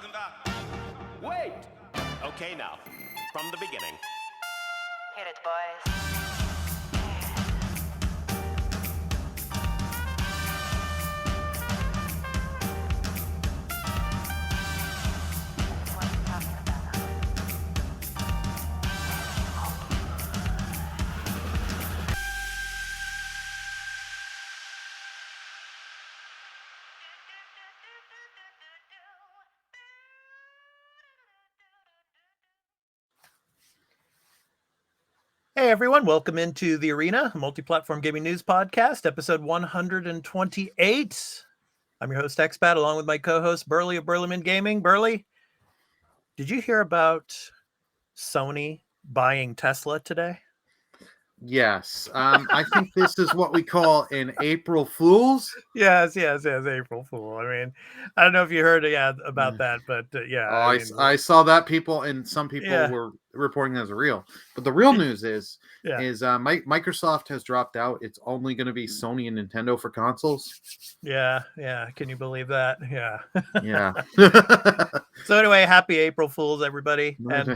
Welcome back. Wait! Okay, now, from the beginning. Hit it, boys. What are you talking about? Hey everyone, welcome into the Arena, Multiplatform Gaming News Podcast, episode 128. I'm your host, Expat, along with my co-host, Burley of Burlyman Gaming. Burley, did you hear about Sony buying Tesla today? Yes. I think this is what we call an April Fool's. Yes, April Fool. I mean, I don't know if you heard about that, but I saw that some people were reporting that as real. But the real news is Microsoft has dropped out. It's only going to be Sony and Nintendo for consoles. Yeah. Can you believe that? Yeah. Yeah. So anyway, happy April Fools, everybody. And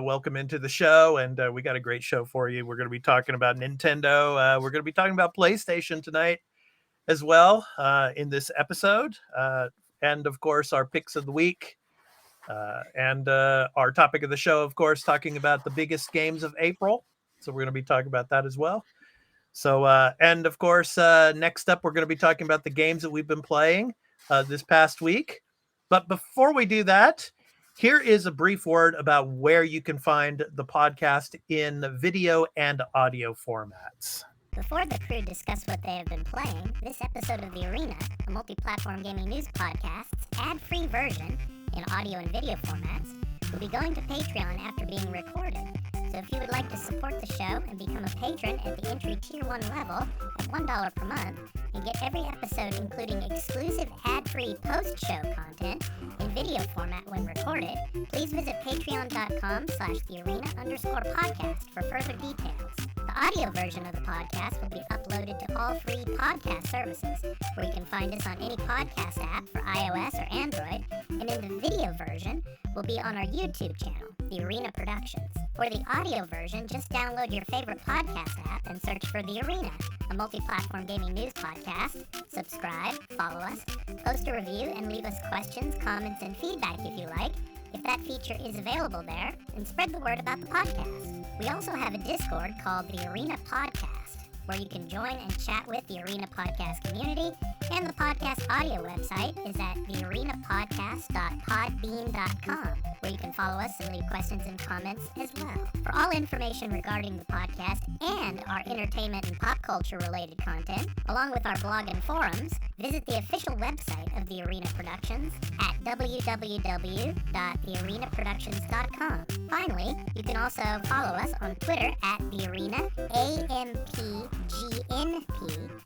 welcome into the show. And we got a great show for you. We're going to be talking about Nintendo. We're going to be talking about PlayStation tonight as well in this episode. And of course, our picks of the week. And our topic of the show, of course, talking about the biggest games of April. So we're going to be talking about that as well. So, and of course, next up, we're going to be talking about the games that we've been playing this past week. But before we do that, here is a brief word about where you can find the podcast in video and audio formats. Before the crew discuss what they have been playing, this episode of The Arena, a multi-platform gaming news podcast's ad-free version in audio and video formats, will be going to Patreon after being recorded. So if you would like to support the show and become a patron at the entry Tier 1 level at $1 per month and get every episode including exclusive ad-free post-show content in video format when recorded, please visit patreon.com/thearena_podcast for further details. The audio version of the podcast will be uploaded to all free podcast services, where you can find us on any podcast app for iOS or Android, and in the video version will be on our YouTube channel, The Arena Productions. For the audio version, just download your favorite podcast app and search for The Arena, a multi-platform gaming news podcast. Subscribe, follow us, post a review, and leave us questions, comments, and feedback if you like, if that feature is available there, and spread the word about the podcast. We also have a Discord called The Arena Podcast, where you can join and chat with the Arena Podcast community, and the podcast audio website is at thearenapodcast.podbean.com, where you can follow us and leave questions and comments as well. For all information regarding the podcast and our entertainment and pop culture related content, along with our blog and forums, visit the official website of The Arena Productions at www.thearenaproductions.com. Finally, you can also follow us on Twitter at The Arena, AMPGNP,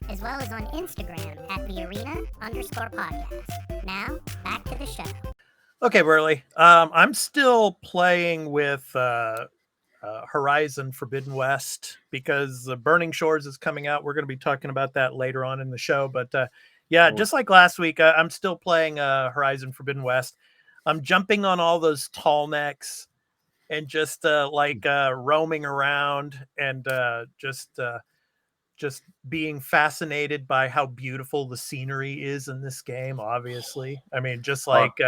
as well as on Instagram at The Arena_podcast. Now, back to the show. Okay, Burley. I'm still playing with Horizon Forbidden West because Burning Shores is coming out. We're going to be talking about that later on in the show. But just like last week, I'm still playing Horizon Forbidden West. I'm jumping on all those tall necks and just roaming around and just being fascinated by how beautiful the scenery is in this game. Obviously, I mean, just like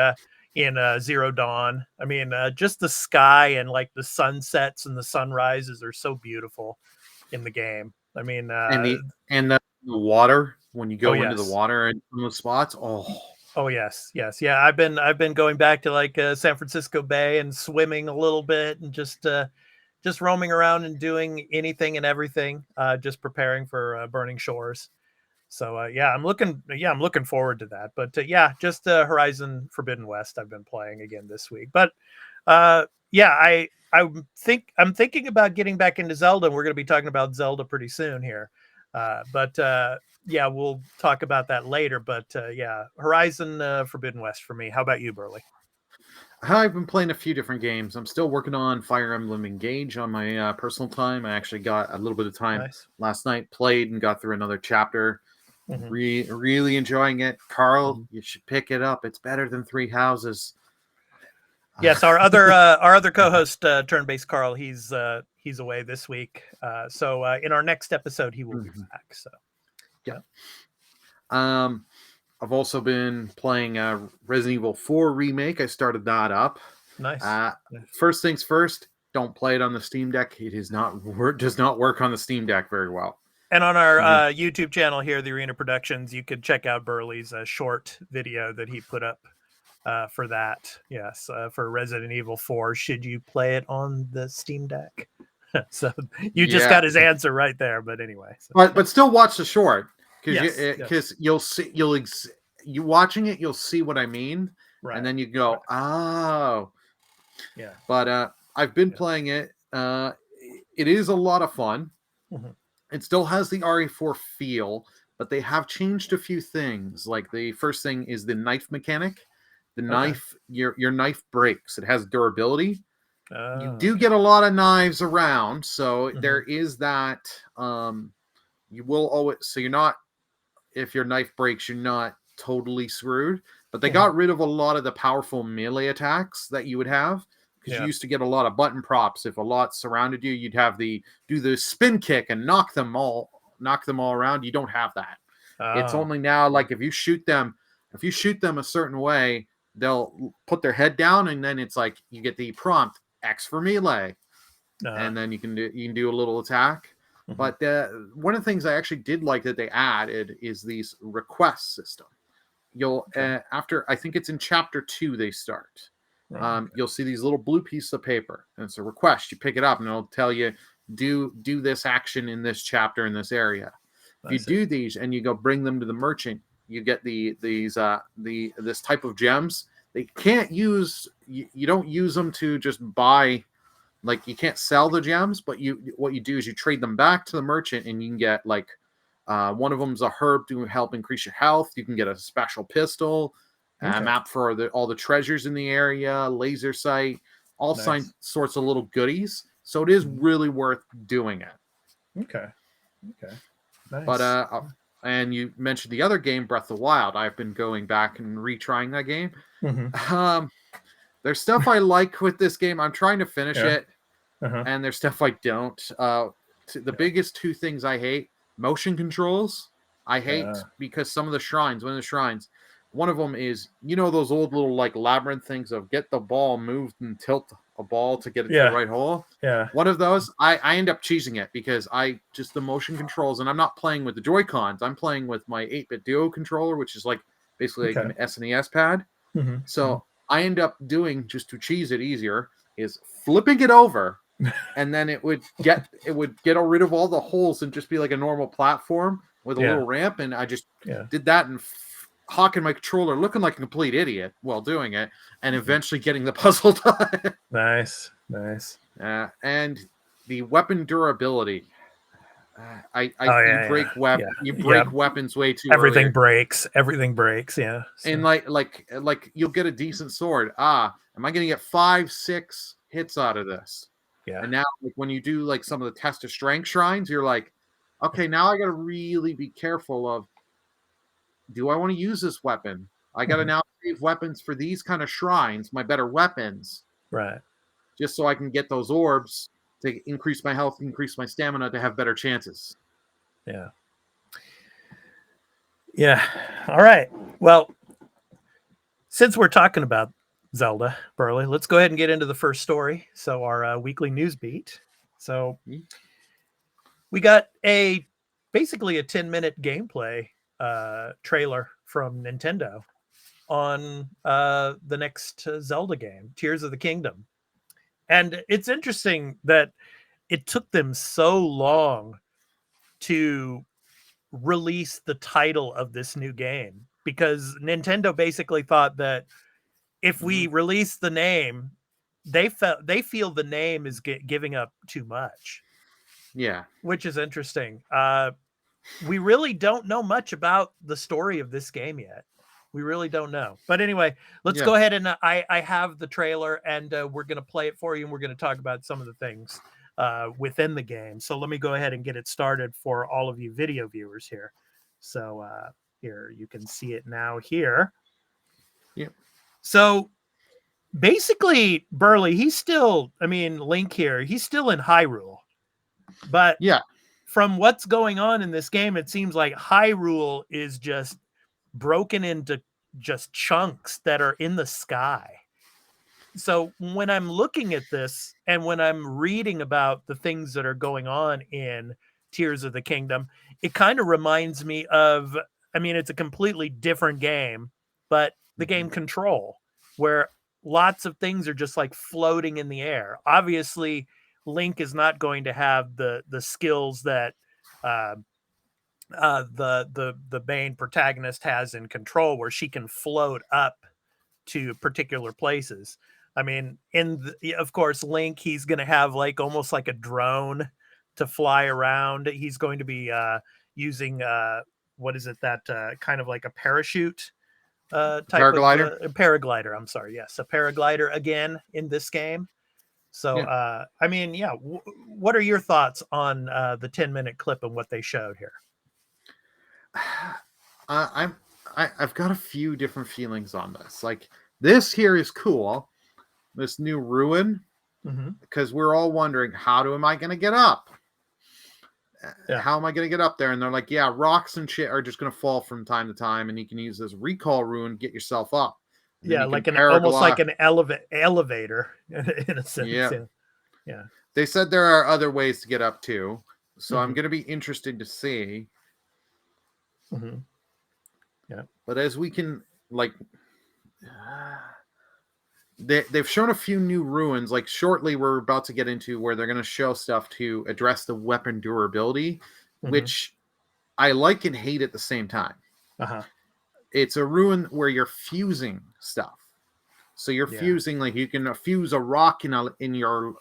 in Zero Dawn. I mean, just the sky and like the sunsets and the sunrises are so beautiful in the game. I mean, and the water when you go into the water in some of the spots. Oh yes. Yeah, I've been going back to like San Francisco Bay and swimming a little bit and just roaming around and doing anything and everything, just preparing for Burning Shores. So I'm looking forward to that. But just Horizon Forbidden West I've been playing again this week. But I'm thinking about getting back into Zelda, and we're going to be talking about Zelda pretty soon here. We'll talk about that later. But Horizon Forbidden West for me. How about you, Burley? I've been playing a few different games. I'm still working on Fire Emblem Engage on my personal time. I actually got a little bit of time last night, played and got through another chapter. Really enjoying it. Carl, you should pick it up. It's better than Three Houses. Yes, our other co-host, Turn-Based Carl, he's away this week. So in our next episode, he will be back. So yeah. I've also been playing Resident Evil 4 Remake. I started that up. Nice. First things first, don't play it on the Steam Deck. It does not work on the Steam Deck very well. And on our YouTube channel here, the Arena Productions, you could check out Burley's short video that he put up for that. Yes, for Resident Evil 4. Should you play it on the Steam Deck? So you just got his answer right there. But anyway, but still watch the short because you'll see you watching it, you'll see what I mean, and then you go, oh, yeah. But I've been playing it. It is a lot of fun. It still has the RE4 feel, but they have changed a few things. Like the first thing is the knife mechanic. The knife, your knife breaks. It has durability. You do get a lot of knives around, so there is that. You will always, so you're not, if your knife breaks, you're not totally screwed. But they got rid of a lot of the powerful melee attacks that you would have. Because you used to get a lot of button props. If a lot surrounded you, you'd have do the spin kick and knock them all around. You don't have that. It's only now, like if you shoot them a certain way, they'll put their head down, and then it's like you get the prompt X for melee, and then you can do a little attack. But one of the things I actually did like that they added is these request system. You'll after, I think it's in chapter 2 they start. You'll see these little blue pieces of paper, and it's a request. You pick it up, and it'll tell you do this action in this chapter in this area. If you do these and you go bring them to the merchant, you get this type of gems. They can't use you don't use them to just buy, like you can't sell the gems, but what you do is you trade them back to the merchant, and you can get like one of them's a herb to help increase your health. You can get a special pistol. Map for all the treasures in the area, laser sight, all sorts of little goodies. So it is really worth doing it. Okay. Nice. But and you mentioned the other game, Breath of the Wild. I've been going back and retrying that game. There's stuff I like with this game. I'm trying to finish it, and there's stuff I don't. The biggest two things I hate: motion controls. I hate because one of the shrines. One of them is, those old little like labyrinth things of get the ball moved and tilt a ball to get it to the right hole. Yeah. One of those, I end up cheesing it because the motion controls, and I'm not playing with the Joy-Cons. I'm playing with my 8-bit Duo controller, which is like basically like an SNES pad. So I end up doing, just to cheese it easier, is flipping it over, and then it would get rid of all the holes and just be like a normal platform with a little ramp. And I just did that and hawking my controller, looking like a complete idiot while doing it, and eventually getting the puzzle done. Nice. And the weapon durability. You break weapons way too Everything early. breaks. Everything breaks. Yeah. So. And like you'll get a decent sword. Am I going to get 5-6 hits out of this? Yeah. And now, like when you do like some of the test of strength shrines, you're like, okay, now I got to really be careful of, do I want to use this weapon? I got to now save weapons for these kind of shrines, my better weapons. Right. Just so I can get those orbs to increase my health, increase my stamina to have better chances. Yeah. Yeah. All right. Well, since we're talking about Zelda, Burley, let's go ahead and get into the first story. So our weekly news beat. So we got basically a 10-minute gameplay trailer from Nintendo on the next Zelda game, Tears of the Kingdom. And it's interesting that it took them so long to release the title of this new game, because Nintendo basically thought that if we release the name, they feel the name is giving up too much. Yeah. Which is interesting. We really don't know much about the story of this game yet. We really don't know. But anyway, let's go ahead and I have the trailer, and we're going to play it for you, and we're going to talk about some of the things within the game. So let me go ahead and get it started for all of you video viewers here. So here you can see it now here. Yeah. So basically, Burley, Link here, he's still in Hyrule. But Yeah. from what's going on in this game, it seems like Hyrule is just broken into just chunks that are in the sky. So when I'm looking at this and when I'm reading about the things that are going on in Tears of the Kingdom, it kind of reminds me of, it's a completely different game, but the game Control, where lots of things are just like floating in the air. Obviously, Link is not going to have the skills that the main protagonist has in Control, where she can float up to particular places. Of course, Link, he's going to have like almost like a drone to fly around. He's going to be using what is it, that kind of like a parachute type Paraglider? of paraglider. I'm sorry, yes, a paraglider again in this game. So what are your thoughts on the 10-minute clip and what they showed here? I've got a few different feelings on this. Like, this here is cool, this new ruin, because we're all wondering, how am I going to get up? Yeah. How am I going to get up there? And they're like, yeah, rocks and shit are just going to fall from time to time, and you can use this recall ruin, get yourself up. Yeah, like almost like an elevator in a sense. Yeah. They said there are other ways to get up too, so I'm going to be interested to see. Yeah. But as we can, like, they've shown a few new ruins. Like, shortly we're about to get into where they're going to show stuff to address the weapon durability, which I like and hate at the same time. It's a ruin where you're fusing stuff. So you're fusing, like, you can fuse a rock in your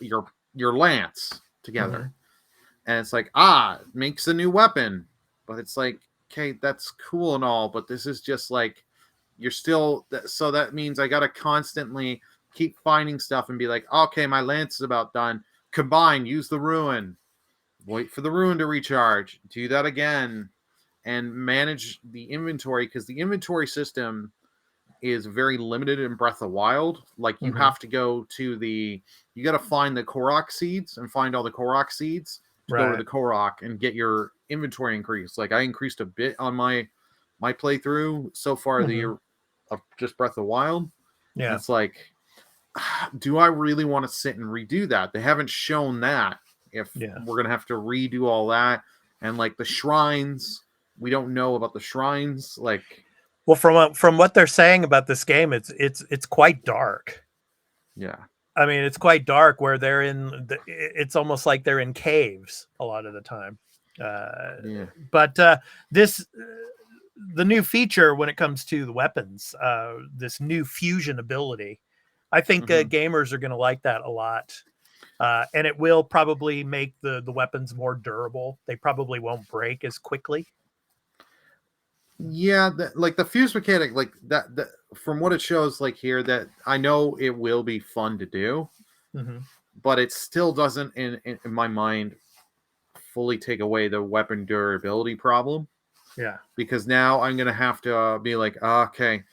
lance together. And it's like, it makes a new weapon. But it's like, okay, that's cool and all, but this is just like, you're still, so that means I got to constantly keep finding stuff and be like, okay, my lance is about done. Combine, use the ruin. Wait for the ruin to recharge. Do that again. And manage the inventory, because the inventory system is very limited in Breath of the Wild. Like, you have to go to you got to find the Korok seeds and find all the Korok seeds to go to the Korok and get your inventory increased. Like, I increased a bit on my playthrough so far the year of just Breath of the Wild. Yeah. It's like, do I really want to sit and redo that? They haven't shown that. If we're going to have to redo all that, and like the shrines, we don't know about the shrines. Like, well, from what they're saying about this game, it's quite dark. Yeah. It's quite dark, where they're it's almost like they're in caves a lot of the time. But the new feature when it comes to the weapons, this new fusion ability, I think gamers are going to like that a lot. And it will probably make the weapons more durable. They probably won't break as quickly. Yeah, like the fuse mechanic, like that from what it shows, like here, that I know it will be fun to do, but it still doesn't, in my mind, fully take away the weapon durability problem. Yeah, because now I'm gonna have to be like, okay,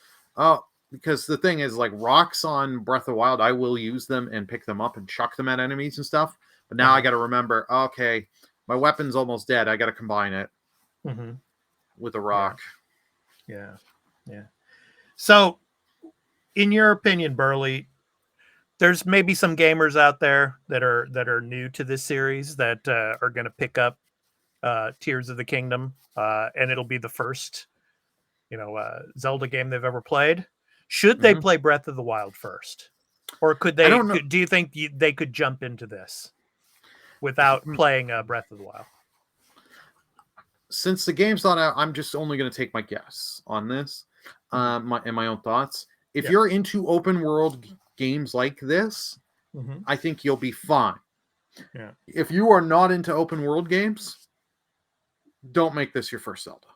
because the thing is, like, rocks on Breath of the Wild, I will use them and pick them up and chuck them at enemies and stuff. But now I got to remember, okay, my weapon's almost dead. I got to combine it with a rock. Yeah. So, in your opinion, Burley, there's maybe some gamers out there that are new to this series that are going to pick up Tears of the Kingdom, and it'll be the first, Zelda game they've ever played. Should they play Breath of the Wild first, or could they? Do you think they could jump into this without playing Breath of the Wild? Since the game's not out, I'm just only going to take my guess on this, my own thoughts. If you're into open world games like this, I think you'll be fine. Yeah. If you are not into open world games, don't make this your first Zelda.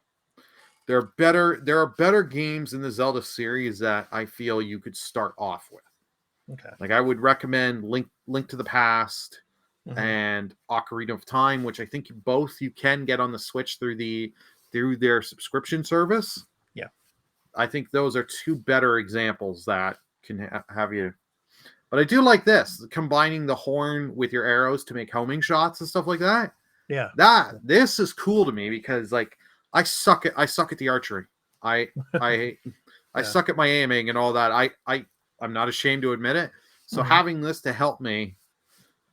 There are better games in the Zelda series that I feel you could start off with. Okay. Like, I would recommend Link to the Past and Ocarina of Time, which I think you can get on the Switch through the through their subscription service. Yeah. I think those are two better examples that can have you. But I do like this, combining the horn with your arrows to make homing shots and stuff like that. Yeah. This is cool to me because like I suck at the archery. I suck at my aiming and all that. I'm not ashamed to admit it. So having this to help me,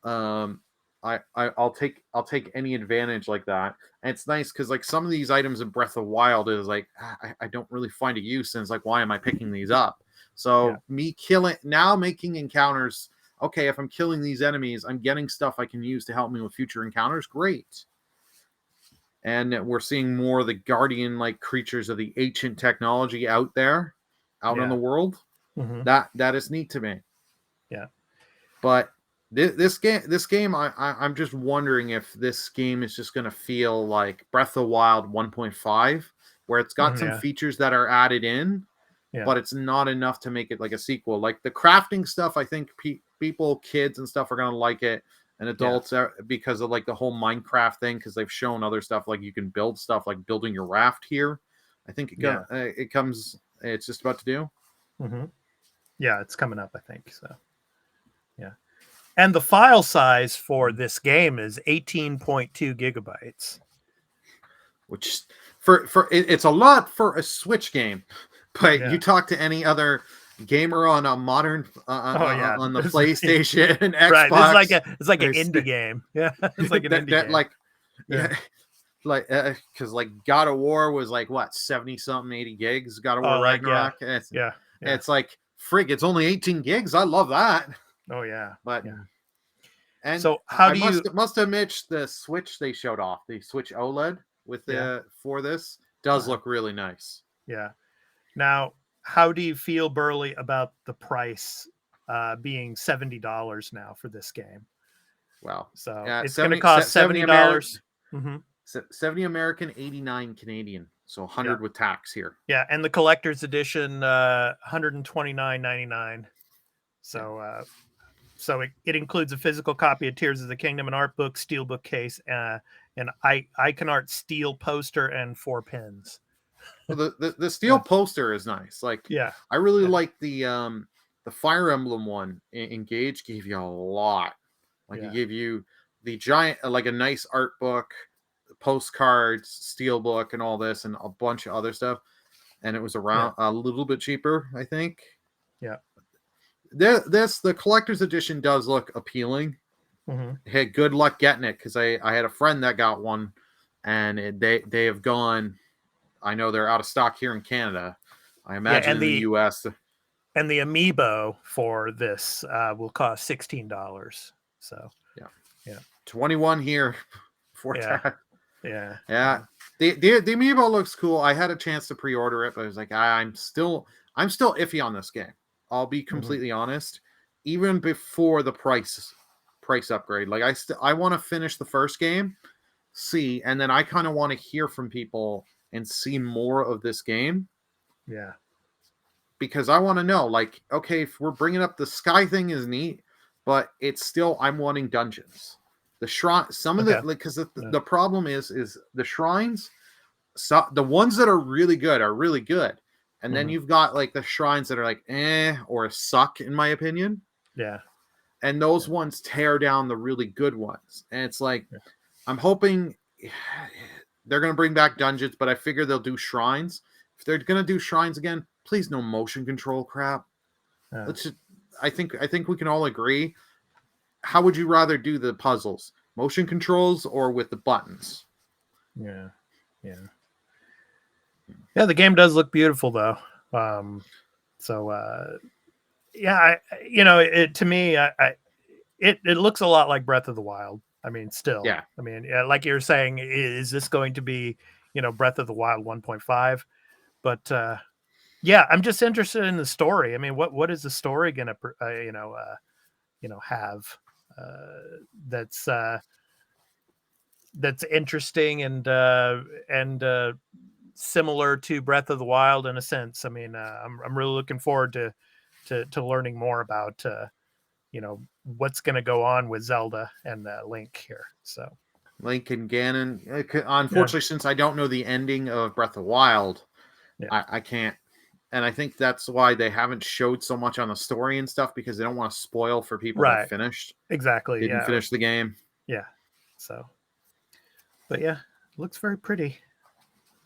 I'll take any advantage like that. And it's nice because like some of these items in Breath of the Wild is like I don't really find a use, and it's like, why am I picking these up? So me making encounters. Okay, if I'm killing these enemies, I'm getting stuff I can use to help me with future encounters. Great. And we're seeing more of the guardian-like creatures of the ancient technology out there, in the world. That is neat to me. Yeah. But this game, I'm just wondering if this game is just going to feel like Breath of the Wild 1.5, where it's got some features that are added in, but it's not enough to make it like a sequel. Like the crafting stuff, I think people, kids and stuff are going to like it. And adults are, because of like the whole Minecraft thing, because they've shown other stuff like you can build stuff like building your raft here. I think it's just about to do. Yeah, it's coming up, I think. So, yeah. And the file size for this game is 18.2 gigabytes. Which it's a lot for a Switch game. But you talk to any other gamer on a modern on the PlayStation and Xbox. Right. It's like an indie game. Yeah. It's like an indie game. Because like God of War was like what 70 something 80 gigs. God of War Ragnarok. It's like frig. It's only 18 gigs. I love that. Oh yeah. But and so how must admit the Switch they showed off, the Switch OLED with for this does look really nice. Yeah. Now, how do you feel, Burley, about the price being $70 now for this game? Wow. So it's going to cost $70. 70 American, 89 Canadian. So 100 with tax here. Yeah, and the collector's edition, $129.99. So it includes a physical copy of Tears of the Kingdom, an art book, steelbook case, an icon art steel poster, and 4 pins. Well, the steel poster is nice. Like, I really like the Fire Emblem one. Engage gave you a lot. Like, it gave you the giant, like a nice art book, postcards, steel book, and all this, and a bunch of other stuff. And it was around a little bit cheaper, I think. Yeah. The collector's edition does look appealing. Hey, good luck getting it, because I had a friend that got one, and they have gone. I know they're out of stock here in Canada. I imagine in the US. And the amiibo for this will cost $16. So yeah, 21 here for that. Yeah. The amiibo looks cool. I had a chance to pre-order it, but I was like, I'm still iffy on this game. I'll be completely honest. Even before the price upgrade, like I want to finish the first game, and then I kind of want to hear from people and see more of this game. Yeah. Because I want to know, like, okay, if we're bringing up the sky thing is neat, but it's still, I'm wanting dungeons. The shrine, some of the, because the problem is the shrines, so the ones that are really good. And then you've got like the shrines that are like, or suck, in my opinion. Yeah. And those ones tear down the really good ones. And it's like, I'm hoping they're going to bring back dungeons, but I figure they'll do shrines. If they're going to do shrines again, please no motion control crap. Let's just, I think we can all agree. How would you rather do the puzzles? Motion controls or with the buttons? Yeah. The game does look beautiful though. To me, it looks a lot like Breath of the Wild. I mean, still. Yeah. I mean, like you're saying, is this going to be, Breath of the Wild 1.5? But I'm just interested in the story. I mean, what is the story going to, have that's interesting and similar to Breath of the Wild in a sense. I mean, I'm really looking forward to learning more about what's going to go on with Zelda and Link here. So Link and Ganon. Unfortunately, since I don't know the ending of Breath of the Wild, I can't. And I think that's why they haven't showed so much on the story and stuff, because they don't want to spoil for people that finished. Exactly. Didn't finish the game. Yeah. So, but yeah, looks very pretty.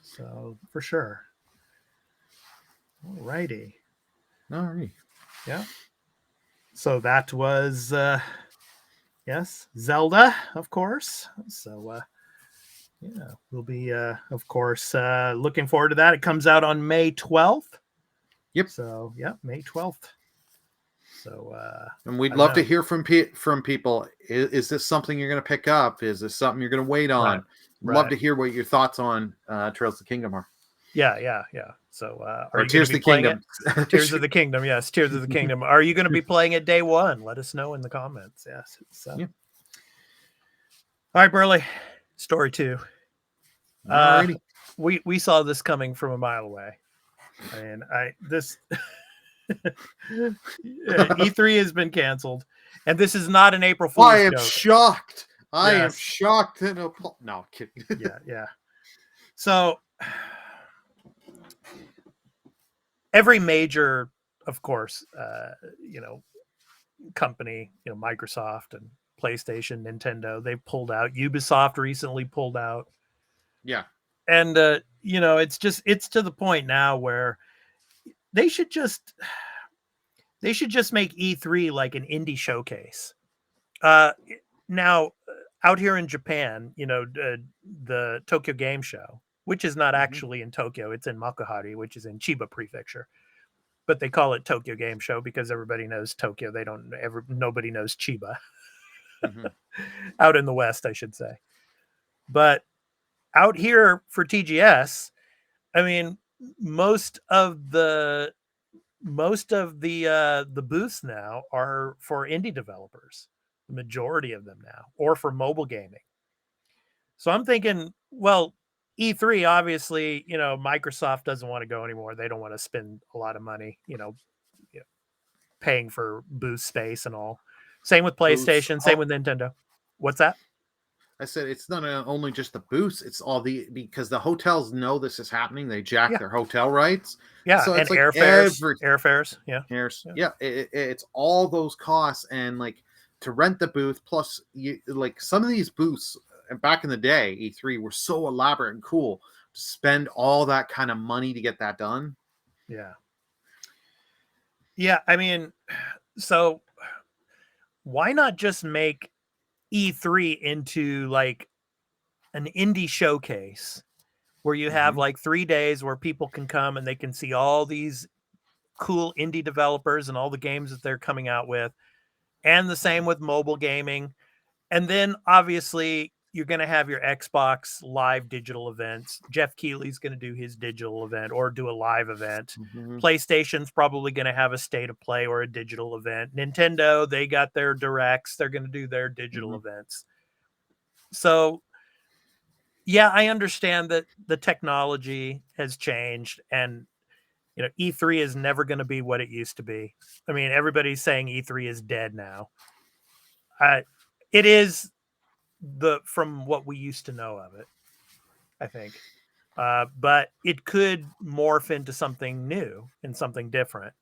So for sure. Alrighty. All right. Yeah. So that was yes, Zelda, of course. So yeah, we'll be of course looking forward to that. It comes out on May 12th. Yep. So yeah, May 12th. So and we'd love to hear from people. Is this something you're going to pick up? Is this something you're going to wait on? Love to hear what your thoughts on Trails of the Kingdom are. Yeah. So are you Tears of the Kingdom? Tears of the Kingdom, yes, Tears of the Kingdom. Are you going to be playing it day one? Let us know in the comments. Yes. So. Yeah. All right, Burley. Story 2. We saw this coming from a mile away, and E3 has been canceled, and this is not an April Fool's joke. I am shocked. I am shocked. No, kidding. Yeah. So every major, of course, company, Microsoft and PlayStation, Nintendo, they pulled out. Ubisoft recently pulled out. Yeah. And it's to the point now where they should just make E3 like an indie showcase. Now out here in Japan, the Tokyo Game Show, which is not actually in Tokyo, it's in Makuhari, which is in Chiba Prefecture. But they call it Tokyo Game Show because everybody knows Tokyo. Nobody knows Chiba. Out in the West, I should say. But out here for TGS, I mean, most of the booths now are for indie developers, the majority of them now, or for mobile gaming. So I'm thinking, well, E3, obviously, Microsoft doesn't want to go anymore. They don't want to spend a lot of money, paying for booth space and all. Same with PlayStation, same with Nintendo. What's that? I said it's not only just the booths; it's all because the hotels know this is happening. They jack their hotel rights. Yeah, so it's and like airfares. Yeah, it's all those costs, and like to rent the booth. Plus, like some of these booths back in the day, E3 were so elaborate and cool. To spend all that kind of money to get that done. Yeah. I mean, so why not just make E3 into like an indie showcase where you have like 3 days where people can come and they can see all these cool indie developers and all the games that they're coming out with, and the same with mobile gaming. And then obviously you're going to have your Xbox live digital events. Jeff Keighley's going to do his digital event or do a live event. PlayStation's probably going to have a state of play or a digital event. Nintendo, they got their directs. They're going to do their digital events. So, yeah, I understand that the technology has changed, and E3 is never going to be what it used to be. I mean, everybody's saying E3 is dead now. It is from what we used to know of it, I think. But it could morph into something new and something different.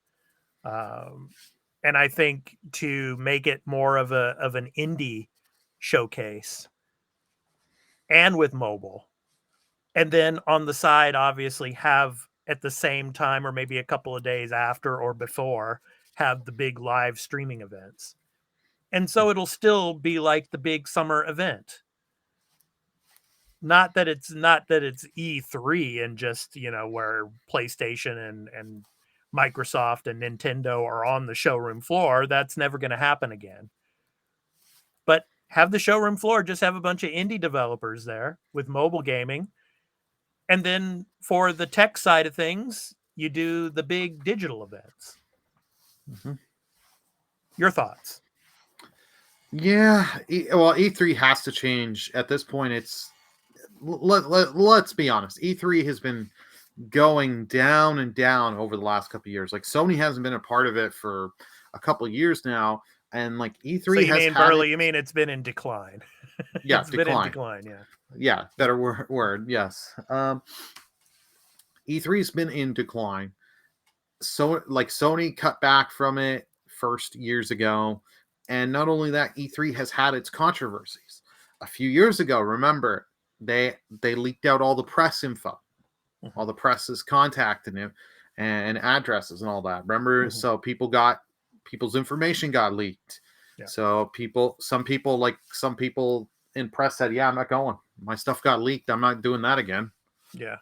And I think to make it more of an indie showcase and with mobile, and then on the side, obviously have at the same time, or maybe a couple of days after or before, have the big live streaming events. And so it'll still be like the big summer event. Not that it's E3 and just, where PlayStation and Microsoft and Nintendo are on the showroom floor. That's never going to happen again. But have the showroom floor, just have a bunch of indie developers there with mobile gaming. And then for the tech side of things, you do the big digital events. Your thoughts? Yeah, E3 has to change. At this point, let's be honest. E3 has been going down and down over the last couple of years. Like Sony hasn't been a part of it for a couple of years now, and like E3 you mean it's been in decline. Yeah, It's been in decline. Yeah. Yeah, better word. Yes. E3's been in decline. So, like, Sony cut back from it first years ago, and not only that, E3 has had its controversies. A few years ago, remember, they leaked out all the press info, all the press's contacted him and addresses and all that. Remember, so people's information got leaked. Yeah. So some people in press said, "Yeah, I'm not going. My stuff got leaked. I'm not doing that again." Yeah.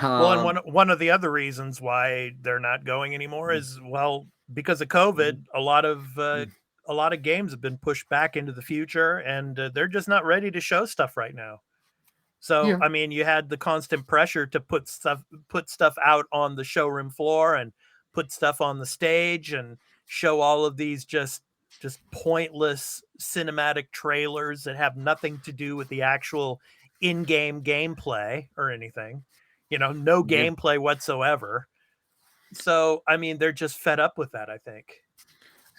Well, and Um, one of the other reasons why they're not going anymore is, well, because of COVID, a lot of games have been pushed back into the future, and they're just not ready to show stuff right now. So, Yeah. I mean, you had the constant pressure to put stuff out on the showroom floor and put stuff on the stage and show all of these just pointless cinematic trailers that have nothing to do with the actual in-game gameplay or anything. No Yeah. gameplay whatsoever. So, I mean, they're just fed up with that, I think.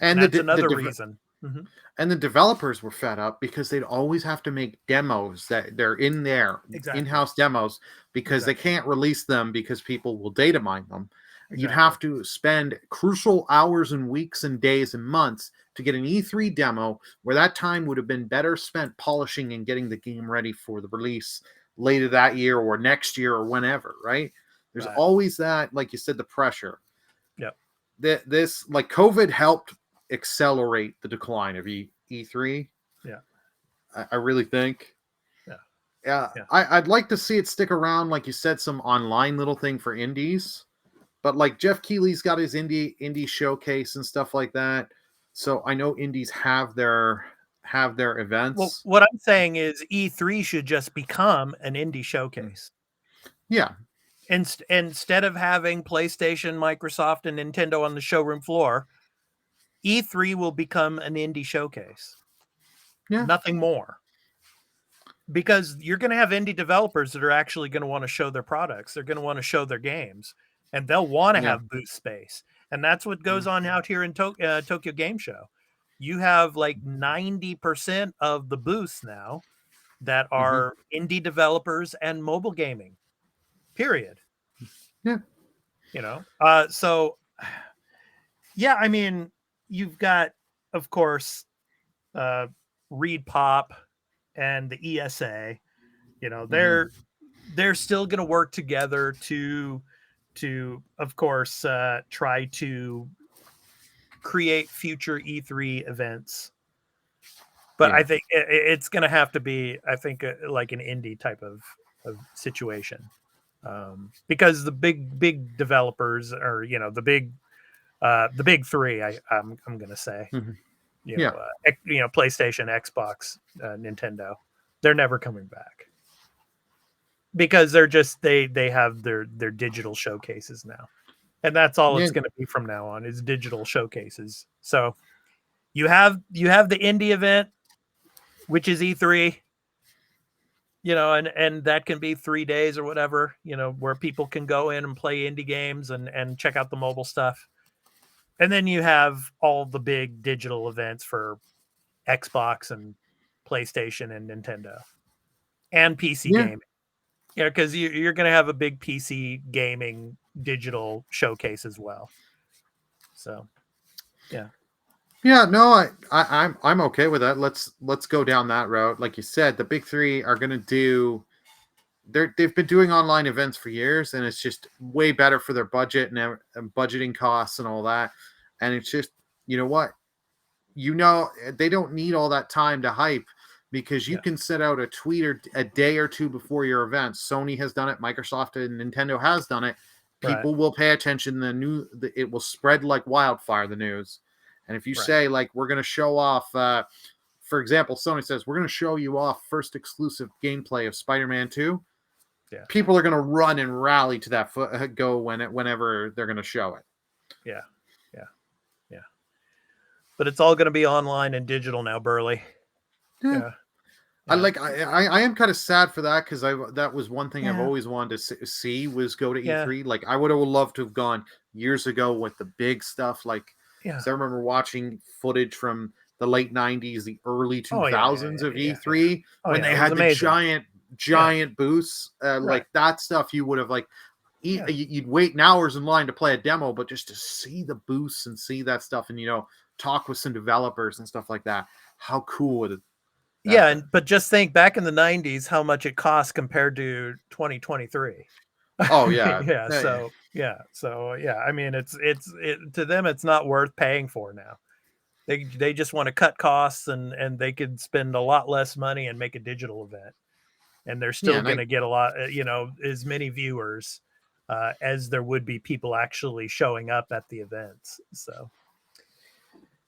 and That's the another reason. Mhm. and the developers were fed up because they'd always have to make demos that they're in there, Exactly. in-house demos, because they can't release them because people will data mine them. You'd have to spend crucial hours and weeks and days and months to get an E3 demo, where that time would have been better spent polishing and getting the game ready for the release later that year or next year or whenever, right? There's Right. always that, like you said, the pressure. Yep. This, like, COVID helped accelerate the decline of E3. Yeah. I really think. Yeah. I'd like to see it stick around, like you said, some online little thing for indies. But like Jeff Keighley's got his indie showcase and stuff like that. So I know indies have their events. Well, what I'm saying is E3 should just become an indie showcase. Yeah. Instead of having PlayStation, Microsoft, and Nintendo on the showroom floor, E3 will become an indie showcase. Yeah. Nothing more. Because you're going to have indie developers that are actually going to want to show their products. They're going to want to show their games, and they'll want to have booth space. And that's what goes on out here in Tokyo Game Show. You have like 90% of the booths now that are indie developers and mobile gaming, period. Yeah. So yeah, I mean, you've got, of course, Reed Pop and the ESA, they're still going to work together to of course try to create future E3 events. But I think it's going to have to be, I think, like an indie type of situation, because the big developers are, the big three. I'm going to say, PlayStation, Xbox, Nintendo, they're never coming back because they're just they have their digital showcases now, and that's all it's going to be from now on is digital showcases. So you have the indie event, which is E3, and that can be 3 days or whatever, where people can go in and play indie games and check out the mobile stuff. And then you have all the big digital events for Xbox and PlayStation and Nintendo and PC gaming. Because you're going to have a big PC gaming digital showcase as well. So, yeah. Yeah, no, I'm okay with that. Let's go down that route. Like you said, the big three are going to do. They've been doing online events for years, and it's just way better for their budget and budgeting costs and all that. And it's just, you know what, they don't need all that time to hype, because you can set out a tweet or a day or two before your event. Sony has done it, Microsoft and Nintendo has done it. People will pay attention. It will spread like wildfire, the news. And if you say, like, we're going to show off, for example, Sony says, we're going to show you off first exclusive gameplay of Spider-Man 2. Yeah. People are going to run and rally to that whenever they're going to show it. Yeah. But it's all going to be online and digital now, Burley. Yeah. I am kind of sad for that, because that was one thing I've always wanted to see was go to E3. Like, I would have loved to have gone years ago with the big stuff. Like, 'cause I remember watching footage from the late 90s, the early Oh, 2000s yeah, of yeah, E3 Oh, when yeah, they it had was the amazing. giant booths, Right. like that stuff. You would have like Yeah. you'd wait hours in line to play a demo, but just to see the booths and see that stuff, and talk with some developers and stuff like that. How cool would it? Yeah, but just think back in the 90s how much it cost compared to 2023. Oh yeah, yeah, yeah. so I mean it to them it's not worth paying for now. They just want to cut costs and they could spend a lot less money and make a digital event. And they're still going to get a lot, as many viewers as there would be people actually showing up at the events. So,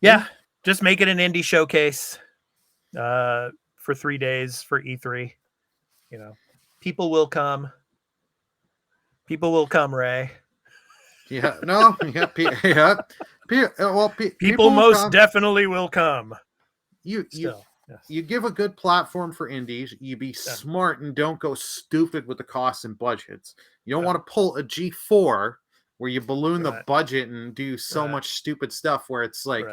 yeah, just make it an indie showcase for 3 days for E3. People will come. People will come, Ray. Yeah, no, yeah, yeah. People will most come. definitely will come. You Yes. You give a good platform for indies. You be smart and don't go stupid with the costs and budgets. You don't want to pull a G4 where you balloon the budget and do so much stupid stuff where it's like,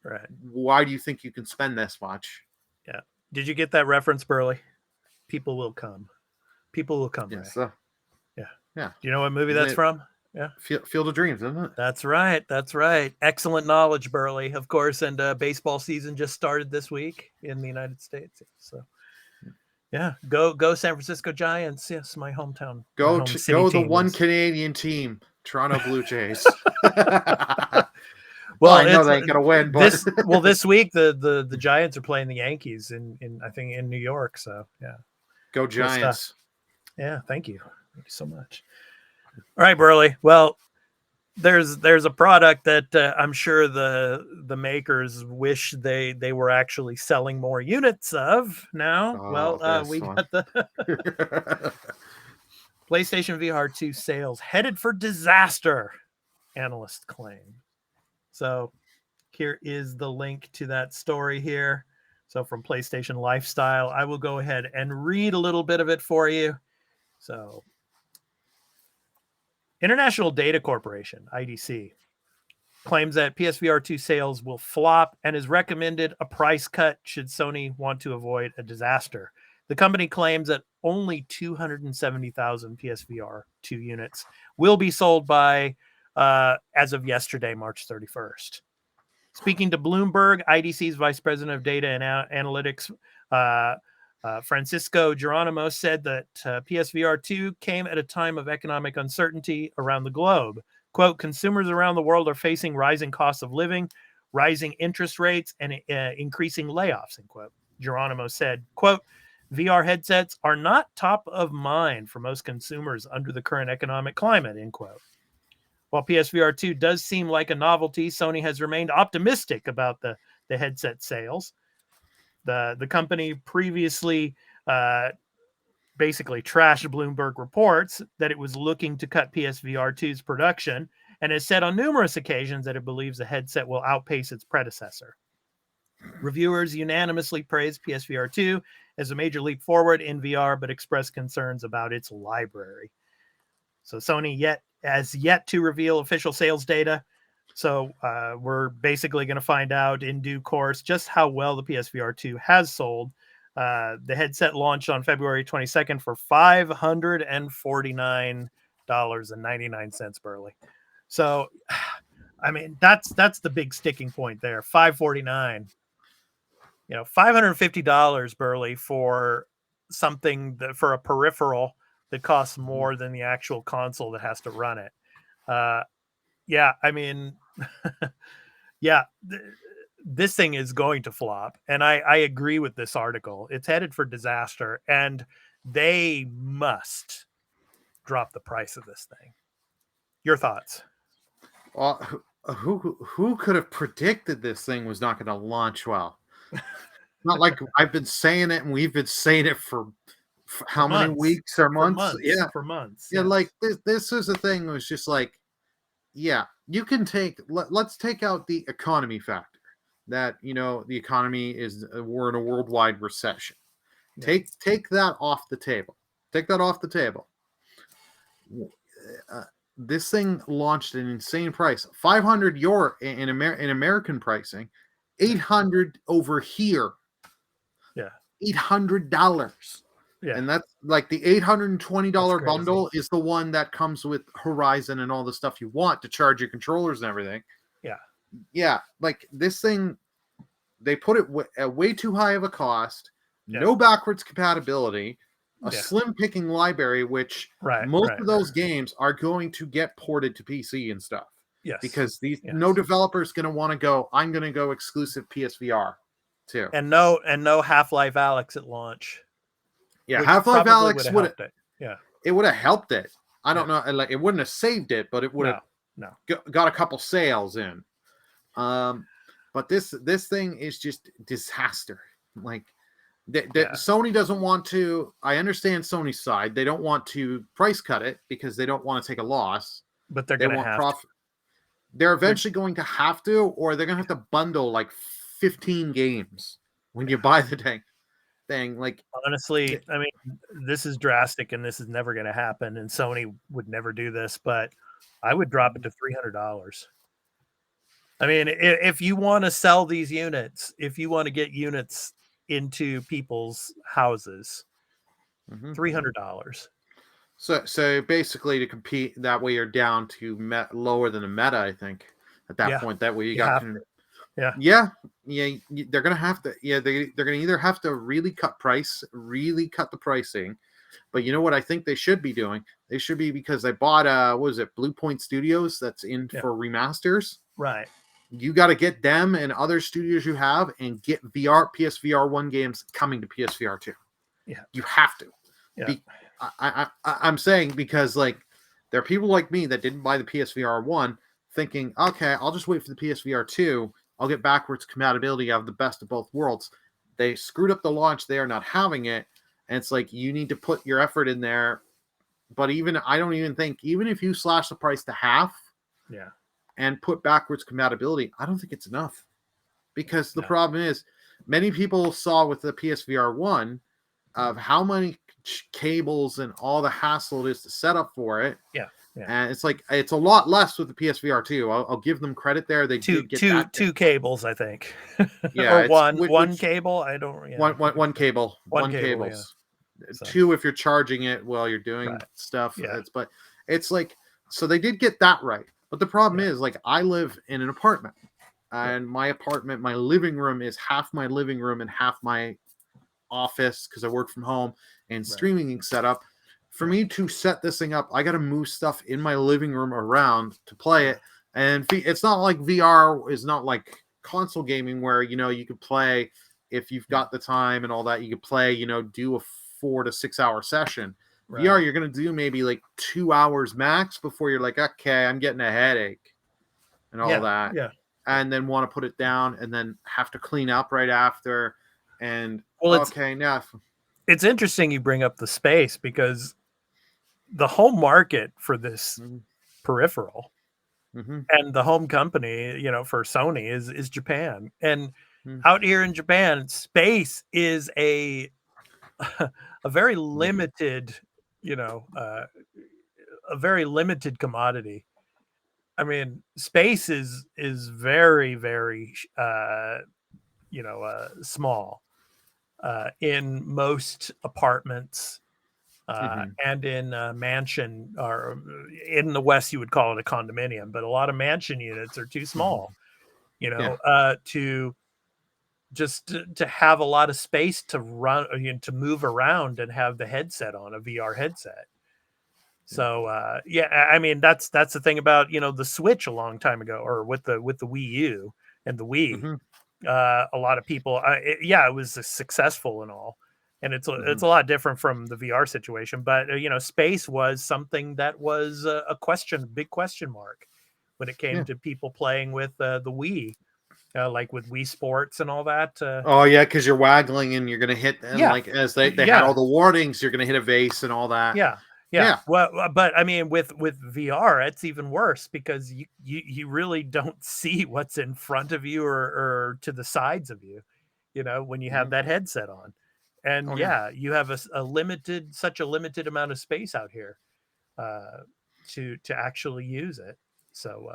right. Why do you think you can spend this much? Yeah. Did you get that reference, Burley? People will come. People will come. Yes. Yeah. Do you know what movie that's from? Yeah. Field of Dreams, isn't it? That's right. Excellent knowledge, Burley, of course. And baseball season just started this week in the United States. So, yeah, go San Francisco Giants. Yes, my hometown. Go the one is Canadian team, Toronto Blue Jays. Well, I know they ain't gonna win, but this week the Giants are playing the Yankees in I think in New York. So yeah, go Giants. Yeah, thank you so much. All right, Burley. Well, there's a product that I'm sure the makers wish they were actually selling more units of now. We got the PlayStation VR 2 sales headed for disaster, analysts claim. So here is the link to that story here. So from PlayStation Lifestyle, I will go ahead and read a little bit of it for you. So International Data Corporation, IDC, claims that PSVR 2 sales will flop and has recommended a price cut should Sony want to avoid a disaster. The company claims that only 270,000 PSVR 2 units will be sold by as of yesterday, March 31st. Speaking to Bloomberg, IDC's Vice President of Data and Analytics, Francisco Geronimo, said that PSVR 2 came at a time of economic uncertainty around the globe. Quote, consumers around the world are facing rising costs of living, rising interest rates, and increasing layoffs, end quote. Geronimo said, quote, VR headsets are not top of mind for most consumers under the current economic climate, end quote. While PSVR 2 does seem like a novelty, Sony has remained optimistic about the headset sales. The company previously basically trashed Bloomberg reports that it was looking to cut PSVR 2's production and has said on numerous occasions that it believes the headset will outpace its predecessor. Reviewers unanimously praised PSVR 2 as a major leap forward in VR, but expressed concerns about its library. So Sony has yet to reveal official sales data. So we're basically going to find out in due course just how well the PSVR 2 has sold. The headset launched on February 22nd for $549.99, Burley. So, I mean, that's the big sticking point there. $549. $550, Burley, for something for a peripheral that costs more than the actual console that has to run it. Yeah, I mean, this thing is going to flop. And I agree with this article. It's headed for disaster, and they must drop the price of this thing. Your thoughts? Well, who could have predicted this thing was not going to launch well? Not like I've been saying it, and we've been saying it for how many weeks or months? For months. Yeah, yes. Like this is the thing. It was just like, yeah, you can let's take out the economy factor. That the economy we're in a worldwide recession. Yeah. Take that off the table. Take that off the table. This thing launched an insane price, €500 in American pricing. $800 over here. Yeah. $800. Yeah. And that's like the $820 That's bundle crazy. is the one that comes with Horizon and all the stuff you want to charge your controllers and everything. Yeah. Yeah. Like this thing, they put it at way too high of a cost, no backwards compatibility, a slim picking library, which most of those games are going to get ported to PC and stuff. Yes. Because no developer is going to want to go, I'm going to go exclusive PSVR too. And no Half-Life Alyx at launch. Yeah, Half-Life Alyx would have Yeah. It would have helped it. I don't know, like it wouldn't have saved it, but it would have got a couple sales in. But this thing is just disaster. Like Sony doesn't want to. I understand Sony's side. They don't want to price cut it because they don't want to take a loss. But they want profit. They're eventually going to have to, or they're going to have to bundle like 15 games when you buy the thing. Like honestly, I mean, this is drastic, and this is never going to happen. And Sony would never do this, but I would drop it to $300. I mean, if you want to sell these units, if you want to get units into people's houses, $300. So basically, to compete that way, you're down to lower than a meta. I think at that point, that way they're gonna have to. Yeah, they're gonna either have to really cut the pricing. But you know what I think they should be doing? They should be, because they bought what was it, Blue Point Studios, that's in for remasters. Right. You got to get them and other studios you have and get PSVR 1 games coming to PSVR 2. Yeah. You have to. Yeah. I'm saying, because like there are people like me that didn't buy the PSVR 1 thinking, okay, I'll just wait for the PSVR 2. I'll get backwards compatibility of the best of both worlds. They screwed up the launch. They are not having it. And it's like, you need to put your effort in there. But I don't even think, even if you slash the price to half, and put backwards compatibility, I don't think it's enough. Because the problem is, many people saw with the PSVR 1 of how many cables and all the hassle it is to set up for it. Yeah. And it's like, it's a lot less with the PSVR 2. I'll give them credit there. They did get two cables, I think. Yeah. Or one cable. I don't. Yeah. One cable. One cable, cables. Yeah. So. 2 if you're charging it while you're doing stuff. Yeah. But it's like, so they did get that right. But the problem is, like, I live in an apartment, and my apartment, my living room is half my living room and half my office, because I work from home and streaming setup. For me to set this thing up, I got to move stuff in my living room around to play it. And it's not like VR is not like console gaming where, you could play if you've got the time and all that. You could play, do a 4 to 6 hour session. Right. VR, you're going to do maybe like 2 hours max before you're like, okay, I'm getting a headache and all that. Yeah. And then want to put it down and then have to clean up right after. And it's interesting you bring up the space, because the home market for this peripheral and the home company, for Sony is Japan. And out here in Japan, space is a very limited, a very limited commodity. I mean, space is very, very, small in most apartments and in mansion, or in the West, you would call it a condominium, but a lot of mansion units are too small, to have a lot of space to run, to move around and have the headset on, a VR headset. So I mean, that's the thing about the Switch a long time ago, or with the Wii U and the Wii. A lot of people, it was successful and all, and it's a lot different from the VR situation. But space was something that was a big question mark when it came to people playing with the Wii. Like with Wii Sports and all that. Because you're waggling and you're going to hit, and like as they had all the warnings, you're going to hit a vase and all that. Yeah. Well, but I mean, with VR, it's even worse, because you really don't see what's in front of you or to the sides of you, when you have that headset on. And you have such a limited amount of space out here to actually use it. So,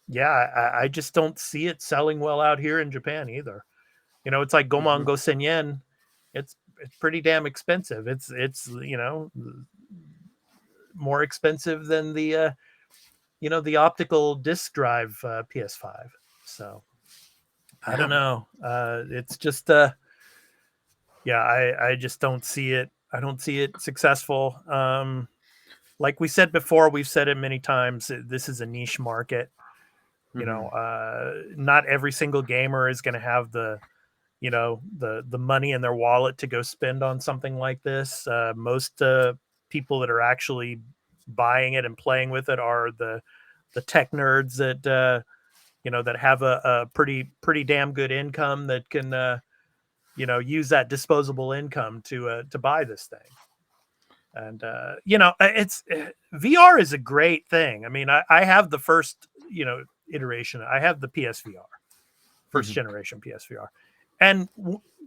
Yeah, I just don't see it selling well out here in Japan either. It's like Gomon Go Senyen. It's pretty damn expensive. It's more expensive than the optical disc drive PS5. So I don't know. It's just I just don't see it. I don't see it successful. Like we said before, we've said it many times. This is a niche market. Not every single gamer is going to have the money in their wallet to go spend on something like this. Most people that are actually buying it and playing with it are the tech nerds that that have a pretty damn good income that can use that disposable income to buy this thing. And it's VR is a great thing. I mean, I have the first iteration. I have the PSVR, first generation PSVR, and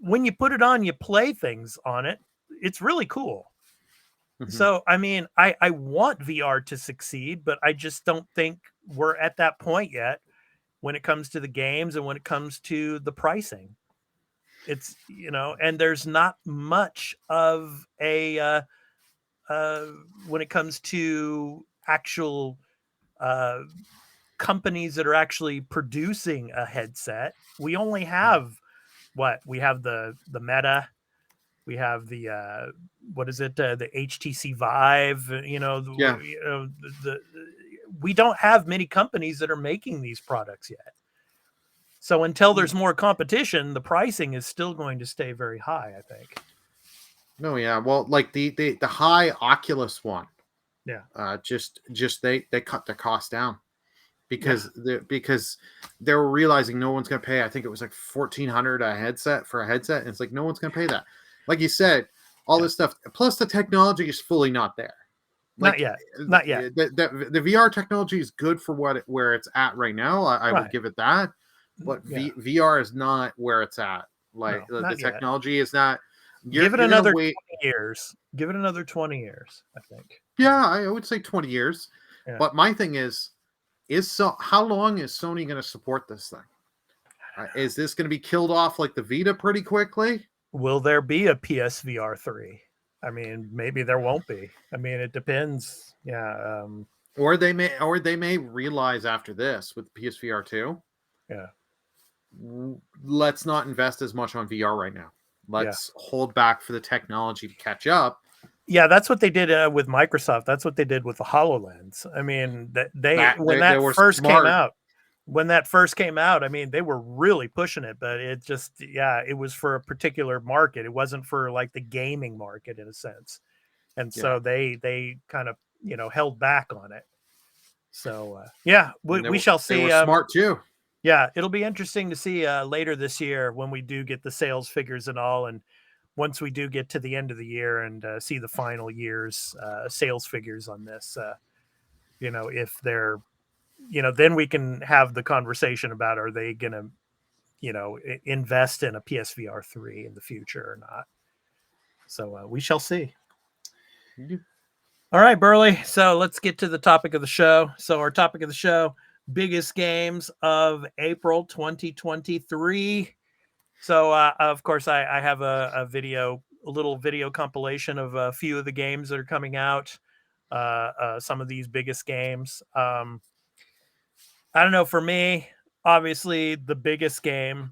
when you put it on, you play things on it. It's really cool. So I mean, I want VR to succeed, but I just don't think we're at that point yet when it comes to the games and when it comes to the pricing. It's and there's not much of a when it comes to actual companies that are actually producing a headset. We only have we have the Meta, we have the what is it, the HTC Vive, we don't have many companies that are making these products yet. So until there's more competition, the pricing is still going to stay very high, I think. No, yeah. Well, like the high Oculus one. Yeah. Just they cut the cost down because they were realizing no one's gonna pay. I think it was like $1,400 a headset for a headset. And it's like no one's gonna pay that. Like you said, all this stuff. Plus the technology is fully not there. Like, not yet. The VR technology is good for where it's at right now. I would give it that. But VR is not where it's at. Like the technology is not. Give it another 20 years. Give it another 20 years, I think. Yeah, I would say 20 years. Yeah. But my thing is how long is Sony going to support this thing? Is this going to be killed off like the Vita pretty quickly? Will there be a PSVR 3? I mean, maybe there won't be. I mean, it depends. Yeah. Or they may realize after this with PSVR 2. Yeah. Let's not invest as much on VR right now. Let's hold back for the technology to catch up. Yeah, that's what they did with Microsoft. That's what they did with the HoloLens. I mean, when that first came out, I mean, they were really pushing it, but it just, it was for a particular market. It wasn't for like the gaming market in a sense. And so they kind of, held back on it. So, we shall see. They were smart too. Yeah, it'll be interesting to see later this year when we do get the sales figures and all. And once we do get to the end of the year and see the final year's sales figures on this, if they're, then we can have the conversation about, are they going to, invest in a PSVR 3 in the future or not? So we shall see. Mm-hmm. All right, Burley. So let's get to the topic of the show. So our topic of the show, biggest games of April 2023. So, of course, I have a little video compilation of a few of the games that are coming out. Some of these biggest games. I don't know. For me, obviously, the biggest game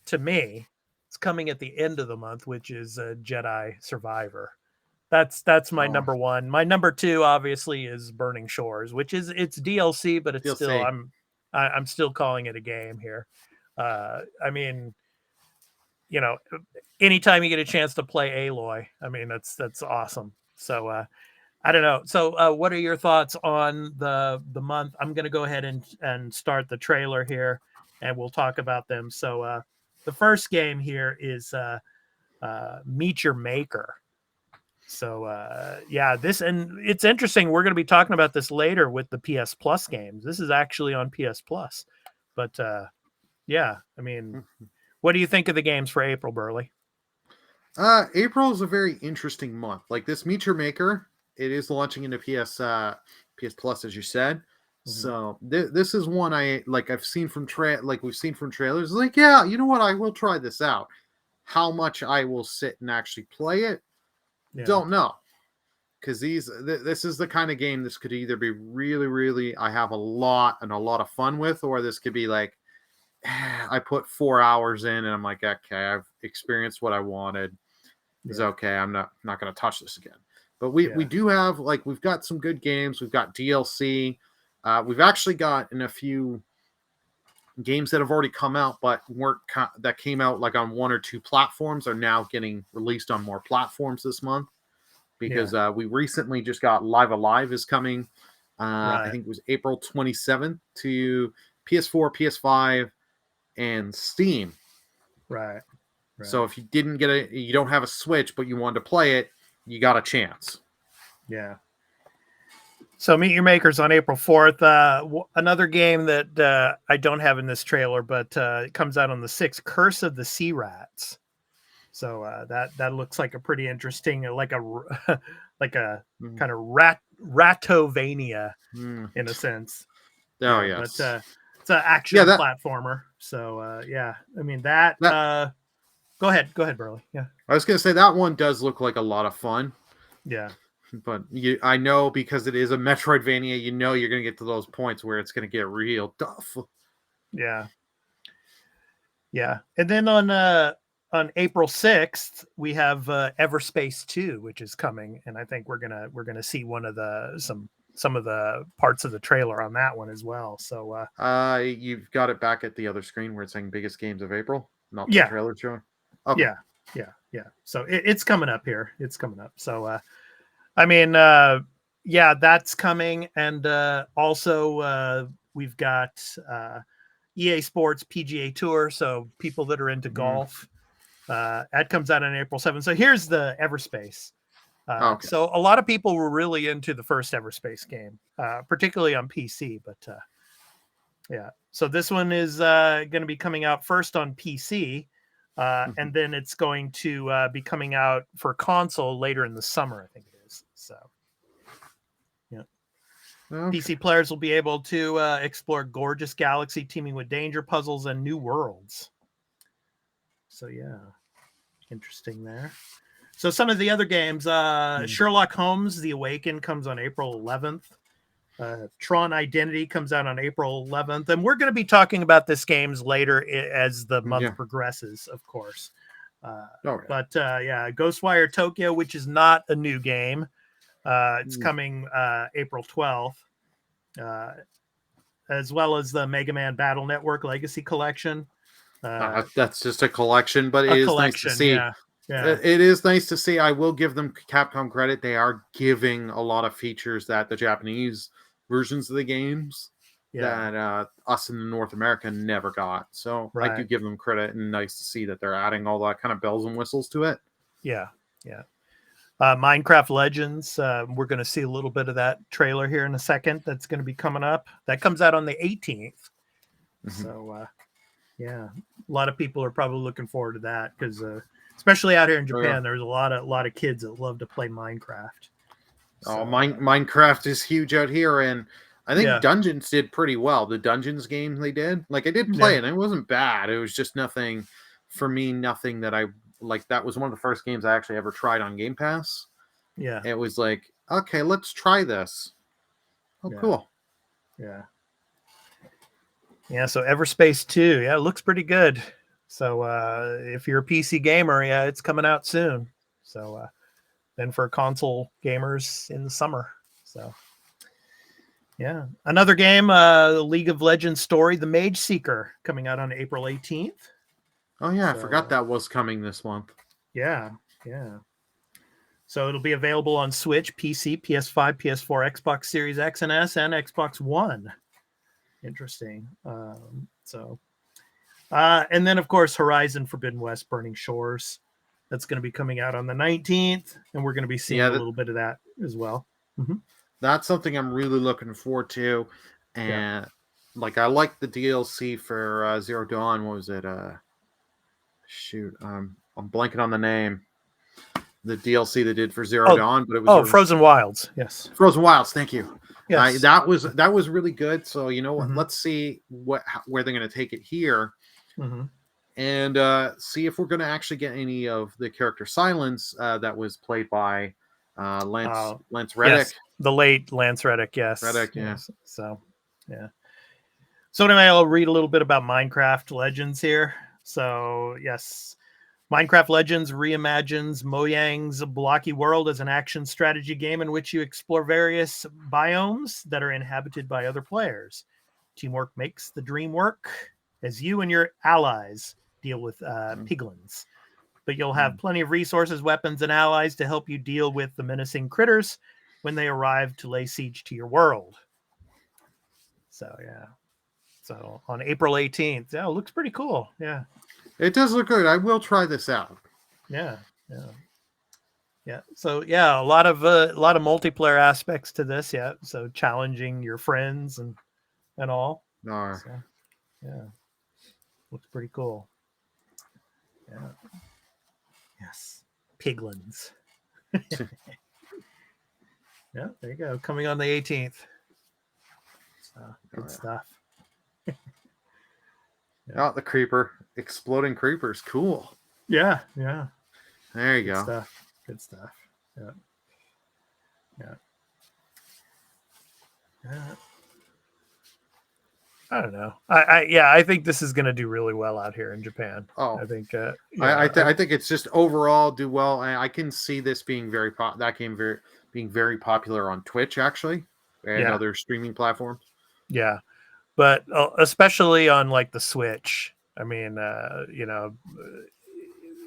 to me is coming at the end of the month, which is Jedi Survivor. That's my number one. My number two, obviously, is Burning Shores, which it's DLC, but it's DLC. Still I'm still calling it a game here. I mean, anytime you get a chance to play Aloy, I mean that's awesome. So I don't know. So what are your thoughts on the month? I'm going to go ahead and start the trailer here, and we'll talk about them. So the first game here is Meet Your Maker. So, this, and it's interesting. We're going to be talking about this later with the PS Plus games. This is actually on PS Plus, but, I mean, what do you think of the games for April, Burley? April is a very interesting month. Like this Meet Your Maker, it is launching into PS Plus, as you said. So this is one I've seen from we've seen from trailers. Like, yeah, you know what? I will try this out. How much I will sit and actually play it, don't know. Because this is the kind of game this could either be really, really I have a lot of fun with, or this could be like I put 4 hours in and I'm like, okay, I've experienced what I wanted. It's okay. I'm not going to touch this again. But we do have we've got some good games. We've got DLC. We've actually gotten a few games that have already come out, but that came out like on 1 or 2 platforms are now getting released on more platforms this month. Because we recently just got Live Alive is coming. I think it was April 27th to PS4, PS5, and Steam. Right. So if you didn't you don't have a Switch, but you wanted to play it, you got a chance. Yeah. So Meet Your Makers on April 4th. Another game that I don't have in this trailer, but it comes out on the 6th, Curse of the Sea Rats. So that looks like a pretty interesting, like a kind of Ratovania in a sense. Oh yes, but it's an action platformer. So I mean that. Go ahead, Burley. Yeah, I was gonna say that one does look like a lot of fun. Yeah, but I know because it is a Metroidvania, you know you're gonna get to those points where it's gonna get real tough. Yeah, and then on April 6th, we have Everspace 2, which is coming, and I think we're gonna see some of the parts of the trailer on that one as well. So you've got it back at the other screen where it's saying biggest games of April, not the trailer showing. Okay. Yeah. So it's coming up here. It's coming up. So I mean, that's coming, and also we've got EA Sports PGA Tour. So people that are into golf. That comes out on April 7th. So here's the Everspace. So a lot of people were really into the first Everspace game, particularly on PC. But so this one is going to be coming out first on PC, and then it's going to be coming out for console later in the summer, I think it is. So PC players will be able to explore gorgeous galaxy teeming with danger, puzzles, and new worlds. So interesting there. So some of the other games, Sherlock Holmes: The Awakened comes on April 11th. Tron Identity comes out on April 11th, and we're going to be talking about this games later as the month progresses, of course. But Ghostwire Tokyo, which is not a new game, it's coming April 12th, as well as the Mega Man Battle Network Legacy Collection. That's just a collection, but it is nice to see. Yeah. It is nice to see. I will give them Capcom credit. They are giving a lot of features that the Japanese versions of the games that us in North America never got. So I do give them credit, and nice to see that they're adding all that kind of bells and whistles to it. Yeah. Minecraft Legends. We're going to see a little bit of that trailer here in a second. That's going to be coming up. That comes out on the 18th. So, a lot of people are probably looking forward to that because, especially out here in Japan, there's a lot of kids that love to play Minecraft. So, Minecraft is huge out here, and I think Dungeons did pretty well. The Dungeons game they did, I did play it, and it wasn't bad. It was just nothing for me. Nothing that I like. That was one of the first games I actually ever tried on Game Pass. Yeah, it was like, okay, let's try this. Oh, cool. Yeah, so Everspace 2, it looks pretty good. So if you're a PC gamer, it's coming out soon. So then for console gamers in the summer. So another game, League of Legends story, The Mage Seeker, coming out on April 18th. Oh yeah, I forgot that was coming this month. Yeah. So it'll be available on Switch, PC, PS5, PS4, Xbox Series X and S, and Xbox One. Interesting. And then, of course, Horizon Forbidden West Burning Shores. That's going to be coming out on the 19th, and we're going to be seeing a little bit of that as well. That's something I'm really looking forward to. And I like the DLC for Zero Dawn. What was it? I'm blanking on the name. The DLC they did for Zero Dawn, but it was Frozen Wilds. Yes, Frozen Wilds. Thank you. Yes. that was really good. So you know what? Mhm. Let's see where they're going to take it here, Mhm. and see if we're going to actually get any of the character Silence that was played by Lance Reddick. Yes, the late Lance Reddick. Yes. Reddick, yeah. Yes. So, yeah. So anyway, I'll read a little bit about Minecraft Legends here. So yes, Minecraft Legends reimagines Mojang's blocky world as an action strategy game in which you explore various biomes that are inhabited by other players. Teamwork makes the dream work as you and your allies deal with piglins. But you'll have plenty of resources, weapons, and allies to help you deal with the menacing critters when they arrive to lay siege to your world. So, yeah. So on April 18th. Yeah, it looks pretty cool. Yeah. It does look good. I will try this out. Yeah. Yeah. Yeah. So yeah, a lot of multiplayer aspects to this. Yeah. So challenging your friends and all. No. So, yeah. Looks pretty cool. Yeah. Yes. Piglins. Yeah, there you go. Coming on the 18th. So, good stuff. Oh, the creeper. Exploding creepers. Cool. Yeah, yeah. There you Good go. stuff. Good stuff. Yeah. Yeah. Yeah. I don't know. I think this is going to do really well out here in Japan. Oh. I think I think it's just overall do well. I can see this being being very popular on Twitch actually and other streaming platforms. Yeah. But especially on like the Switch. I mean,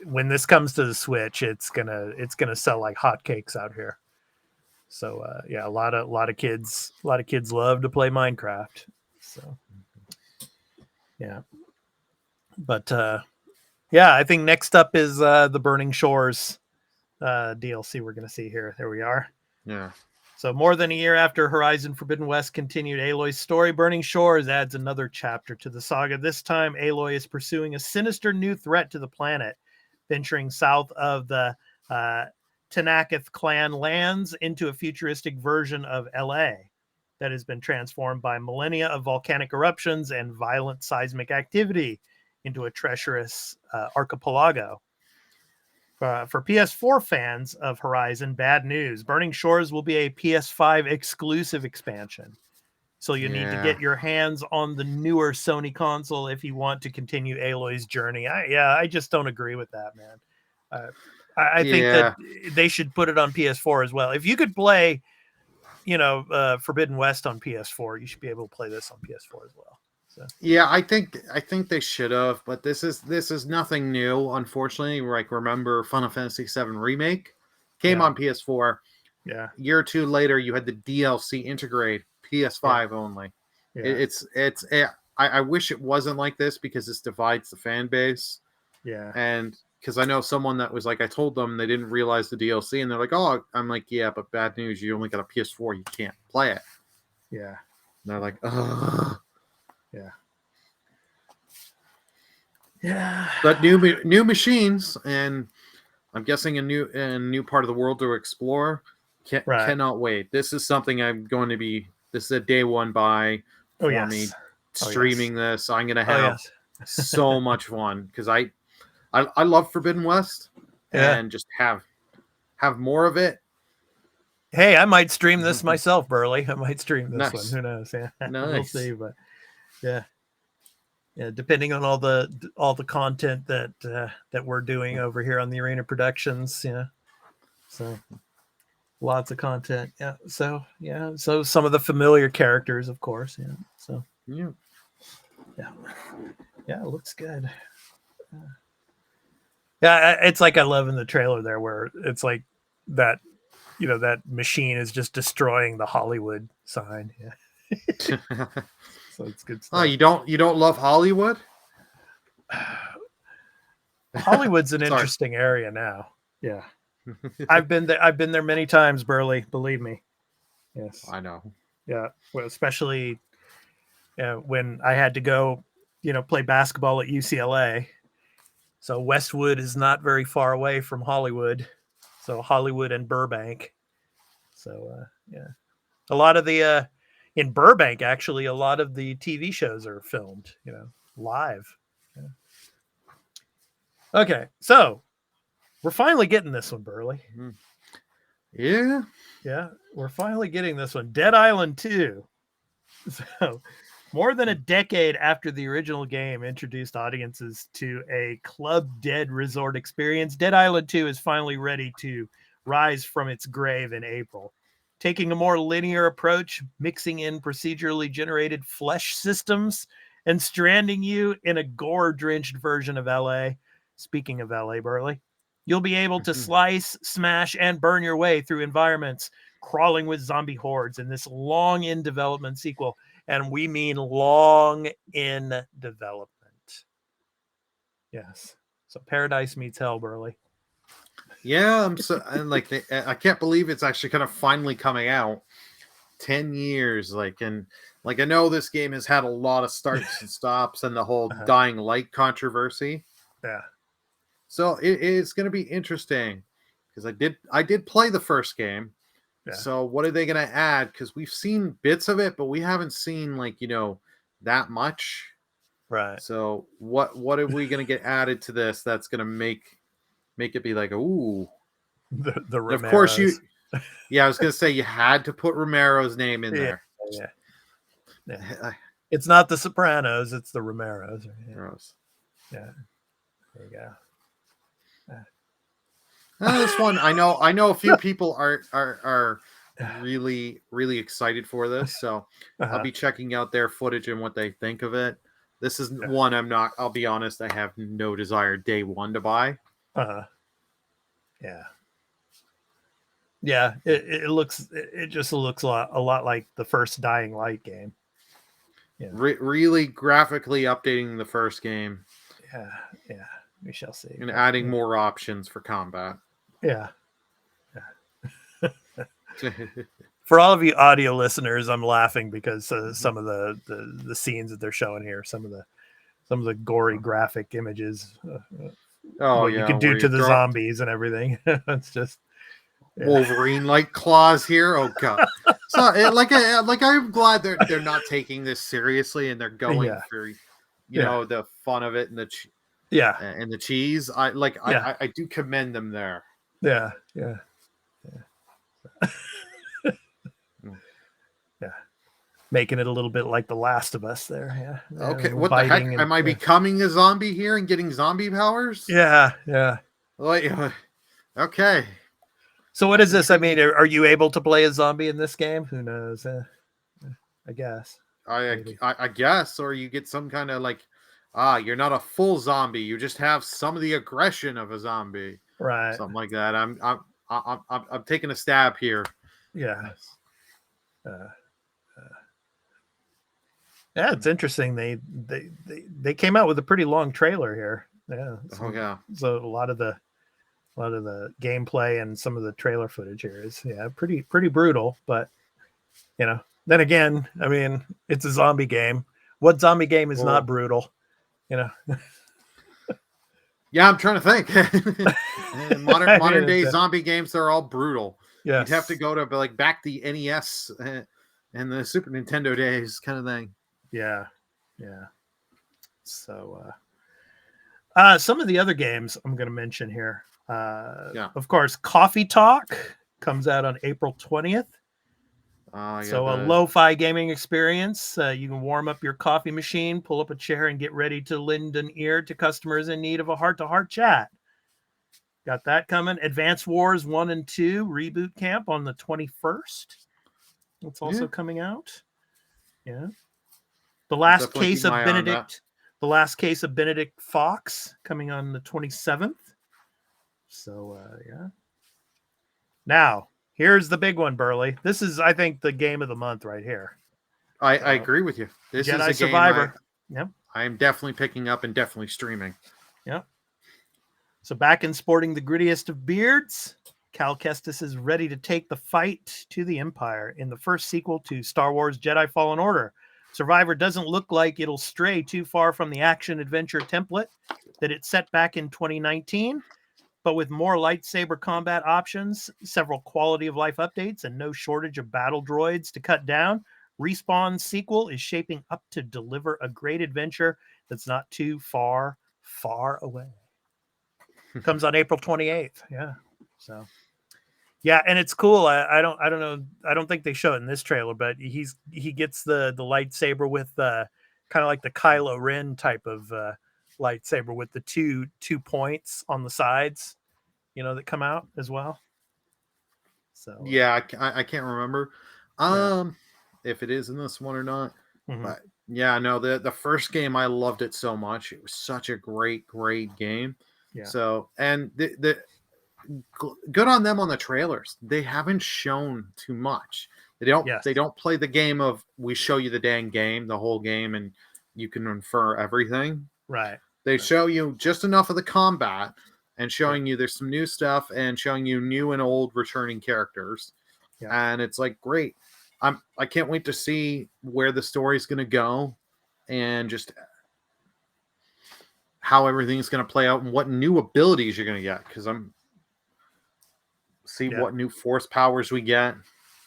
when this comes to the Switch, it's gonna sell like hotcakes out here. So a lot of kids love to play Minecraft. So yeah, but I think next up is the Burning Shores DLC we're gonna see here. There we are. Yeah. So more than a year after Horizon Forbidden West continued Aloy's story, Burning Shores adds another chapter to the saga. This time, Aloy is pursuing a sinister new threat to the planet, venturing south of the Tanakath clan lands into a futuristic version of LA that has been transformed by millennia of volcanic eruptions and violent seismic activity into a treacherous archipelago. For PS4 fans of Horizon, bad news. Burning Shores will be a PS5 exclusive expansion. So you need to get your hands on the newer Sony console if you want to continue Aloy's journey. I just don't agree with that, man. I think that they should put it on PS4 as well. If you could play, Forbidden West on PS4, you should be able to play this on PS4 as well. So. Yeah, I think they should have, but this is nothing new, unfortunately. Like remember Final Fantasy VII Remake came on PS4. Yeah. A year or two later, you had the DLC integrate PS5 only. Yeah. I wish it wasn't like this because this divides the fan base. Yeah. And because I know someone that was like, I told them they didn't realize the DLC, and they're like, oh, I'm like, yeah, but bad news, you only got a PS4, you can't play it. Yeah. And they're like, ugh. Yeah. Yeah. But new machines, and I'm guessing a new part of the world to explore. Cannot wait. This is something this is a day one buy for me. Streaming this, I'm gonna have so much fun because I love Forbidden West and just have more of it. Hey, I might stream this myself, Burley. I might stream this one. Who knows? Yeah, nice. We'll see. But yeah, depending on all the content that we're doing over here on the Arena Productions, so lots of content. Yeah. So some of the familiar characters, of course. Yeah. So yeah, it looks good. Yeah, it's like I love in the trailer there where it's like that. That machine is just destroying the Hollywood sign. Yeah. So it's good stuff. Oh, you don't love Hollywood? Hollywood's an interesting area now. Yeah. I've been there many times, Burley, believe me. Yes. I know. Yeah. Well, especially when I had to go, play basketball at UCLA. So Westwood is not very far away from Hollywood. So Hollywood and Burbank. So a lot of the in Burbank, actually, a lot of the TV shows are filmed, live. Yeah. Okay, so we're finally getting this one, Burley. Yeah. Yeah, we're finally getting this one. Dead Island 2. So, more than a decade after the original game introduced audiences to a Club Dead resort experience, Dead Island 2 is finally ready to rise from its grave in April. Taking a more linear approach, mixing in procedurally generated flesh systems, and stranding you in a gore-drenched version of LA. Speaking of LA, Burley, you'll be able to slice, smash, and burn your way through environments crawling with zombie hordes in this long in development sequel. And we mean long in development. Yes. So Paradise meets Hell, Burley. Yeah, I can't believe it's actually kind of finally coming out. 10 years, and I know this game has had a lot of starts and stops and the whole Dying Light controversy. Yeah. So it's going to be interesting because I did play the first game. Yeah. So what are they going to add? Because we've seen bits of it, but we haven't seen that much. Right. So what are we going to get added to this that's going to make it be like, ooh, the Romeros. Of course I was going to say you had to put Romero's name in there. Yeah. It's not the Sopranos, it's the Romeros. Yeah. There you go. This one, I know a few people are really, really excited for this. So I'll be checking out their footage and what they think of it. This is one I'll be honest, I have no desire day one to buy. Yeah. Yeah. It just looks a lot like the first Dying Light game. Yeah. Really graphically updating the first game. Yeah. We shall see. And adding more options for combat. Yeah. For all of you audio listeners, I'm laughing because some of the scenes that they're showing here, some of the gory graphic images, what you can do to the zombies and everything. It's just Wolverine-like claws here. Oh god! So I'm glad they're not taking this seriously and they're going for the fun of it and and the cheese. I do commend them there. Yeah. Making it a little bit like The Last of Us there. Yeah. Okay. What the heck? Am I becoming a zombie here and getting zombie powers? Yeah. Okay. So what is this? I mean, are you able to play a zombie in this game? Who knows? I guess. I guess, or you get some kind of you're not a full zombie. You just have some of the aggression of a zombie. Right. Something like that. I'm taking a stab here. Yeah. Yeah, it's interesting. They came out with a pretty long trailer here. Yeah. So a lot of the gameplay and some of the trailer footage here is pretty brutal. But then again, I mean, it's a zombie game. What zombie game is not brutal? Yeah, I'm trying to think. modern day zombie games, they're all brutal. Yeah, you'd have to go to back the NES and the Super Nintendo days, kind of thing. Yeah. So, some of the other games I'm going to mention here. Of course, Coffee Talk comes out on April 20th. So a lo-fi gaming experience. You can warm up your coffee machine, pull up a chair, and get ready to lend an ear to customers in need of a heart-to-heart chat. Got that coming. Advance Wars 1 and 2 Reboot Camp on the 21st. It's also coming out. Yeah. The Last Case of Benedict Fox coming on the 27th. So, Now, here's the big one, Burley. This is, I think, the game of the month right here. I agree with you. This Jedi is a Survivor. Game I am definitely picking up and definitely streaming. Yep. So back in sporting the grittiest of beards, Cal Kestis is ready to take the fight to the Empire in the first sequel to Star Wars Jedi Fallen Order. Survivor doesn't look like it'll stray too far from the action-adventure template that it set back in 2019, but with more lightsaber combat options, several quality-of-life updates, and no shortage of battle droids to cut down, Respawn's sequel is shaping up to deliver a great adventure that's not too far away. Comes on April 28th. Yeah. So yeah, and it's cool. I don't know. I don't think they show it in this trailer, but he gets the lightsaber with kind of like the Kylo Ren type of lightsaber with the two points on the sides, that come out as well. So yeah, I can't remember if it is in this one or not. Mhm. But yeah, no, the first game, I loved it so much. It was such a great game. Yeah. So, and the good on them on the trailers. They haven't shown too much. They don't play the game of we show you the dang game, the whole game, and you can infer everything. Right. They show you just enough of the combat and showing you there's some new stuff and showing you new and old returning characters. Yeah. And it's like, great. I can't wait to see where the story's going to go and just how everything's going to play out and what new abilities you're going to get. Because what new force powers we get.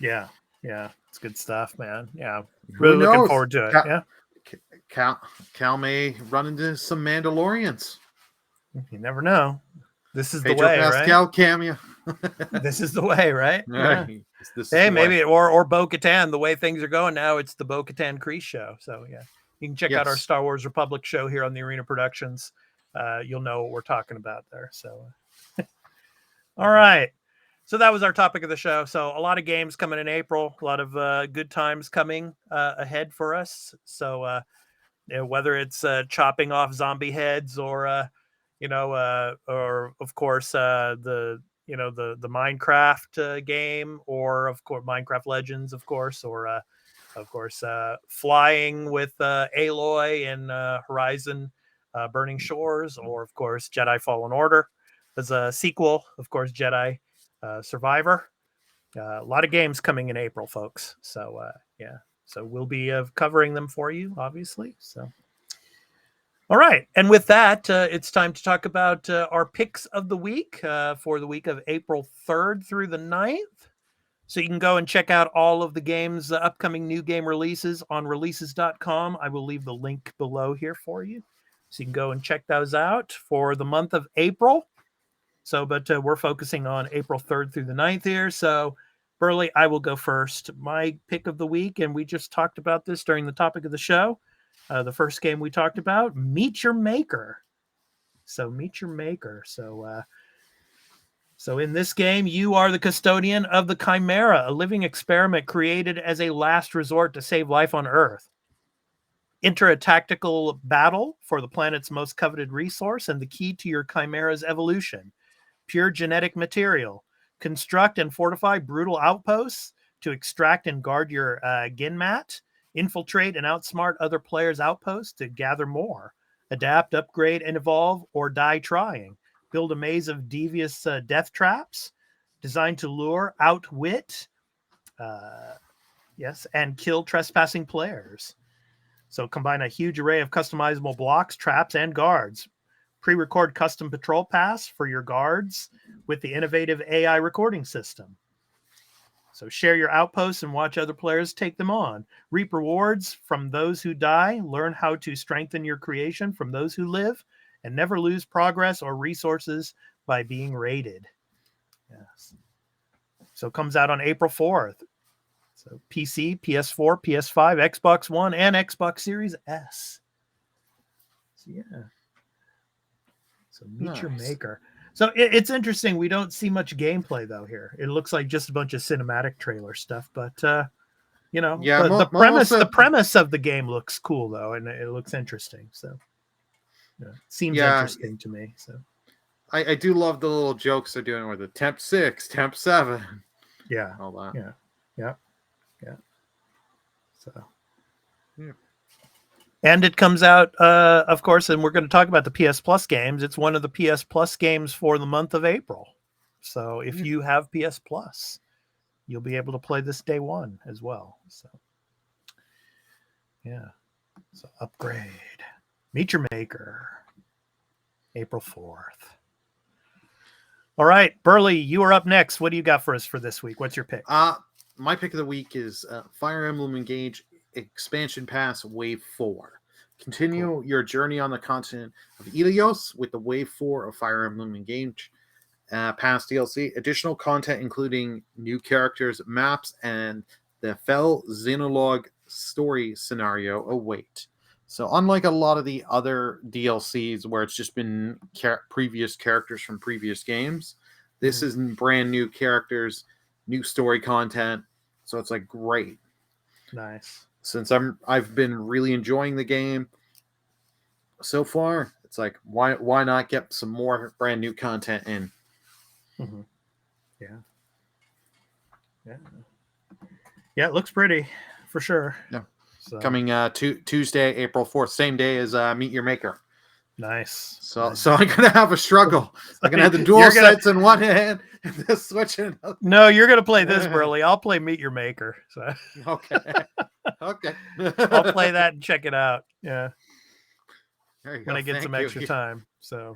Yeah. It's good stuff, man. Yeah. Really looking forward to it. Cal may run into some Mandalorians. You never know. This is Pedro the way, Pascal right? cameo. This is the way, right? Yeah. Hey, maybe or Bo-Katan. The way things are going now, it's the Bo-Katan Kreese show. So yeah, you can check out our Star Wars Republic show here on the Arena Productions. You'll know what we're talking about there. So, all right. So that was our topic of the show. So a lot of games coming in April, a lot of good times coming ahead for us. So whether it's chopping off zombie heads or or of course the Minecraft game, or of course Minecraft Legends, of course, or flying with Aloy in Horizon Burning Shores, or of course Jedi Fallen Order as a sequel, of course Jedi Survivor. A lot of games coming in April, folks. So so we'll be covering them for you, obviously. So all right, and with that, it's time to talk about our picks of the week for the week of April 3rd through the 9th. So you can go and check out all of the games, upcoming new game releases on releases.com. I will leave the link below here for you. So you can go and check those out for the month of April. So, but we're focusing on April 3rd through the 9th here. So, Burley, I will go first. My pick of the week, and we just talked about this during the topic of the show. The first game we talked about, Meet Your Maker. So, Meet Your Maker. So in this game, you are the custodian of the Chimera, a living experiment created as a last resort to save life on Earth. Enter a tactical battle for the planet's most coveted resource and the key to your Chimera's evolution. Pure genetic material. Construct and fortify brutal outposts to extract and guard your Ginmat. Infiltrate and outsmart other players' outposts to gather more. Adapt, upgrade, and evolve, or die trying. Build a maze of devious death traps designed to lure, outwit, and kill trespassing players. So combine a huge array of customizable blocks, traps, and guards. Pre-record custom patrol paths for your guards with the innovative AI recording system. So share your outposts and watch other players take them on. Reap rewards from those who die. Learn how to strengthen your creation from those who live. And never lose progress or resources by being raided. Yes. So it comes out on April 4th. So PC, PS4, PS5, Xbox One, and Xbox Series S. So yeah. So Meet Your Maker. So it's interesting. We don't see much gameplay though here. It looks like just a bunch of cinematic trailer stuff, but the premise of the game looks cool though, and it looks interesting. So it seems interesting to me. So I do love the little jokes they're doing with the temp 6, temp 7. Yeah. All that. Yeah. So and it comes out, of course, and we're going to talk about the PS Plus games. It's one of the PS Plus games for the month of April. So if you have PS Plus, you'll be able to play this day one as well. So, yeah. So upgrade. Meet Your Maker. April 4th. All right, Burley, you are up next. What do you got for us for this week? What's your pick? my pick of the week is Fire Emblem Engage Expansion Pass Wave 4. Continue your journey on the continent of Ilios with the Wave 4 of Fire Emblem Engage Pass DLC. Additional content including new characters, maps, and the Fel Xenologue story scenario await. So unlike a lot of the other DLCs where it's just been previous characters from previous games, this is brand new characters, new story content. So it's like great. Nice. Since I've been really enjoying the game so far, it's like why not get some more brand new content in? Mm-hmm. Yeah. It looks pretty for sure. Yeah. So. Coming Tuesday, April 4th, same day as Meet Your Maker. Nice. So I'm gonna have a struggle. I'm gonna have the dual sets in one hand and the Switch in another. No, you're gonna play this, Burley. I'll play Meet Your Maker. So okay. I'll play that and check it out. Yeah. When I get some extra time. So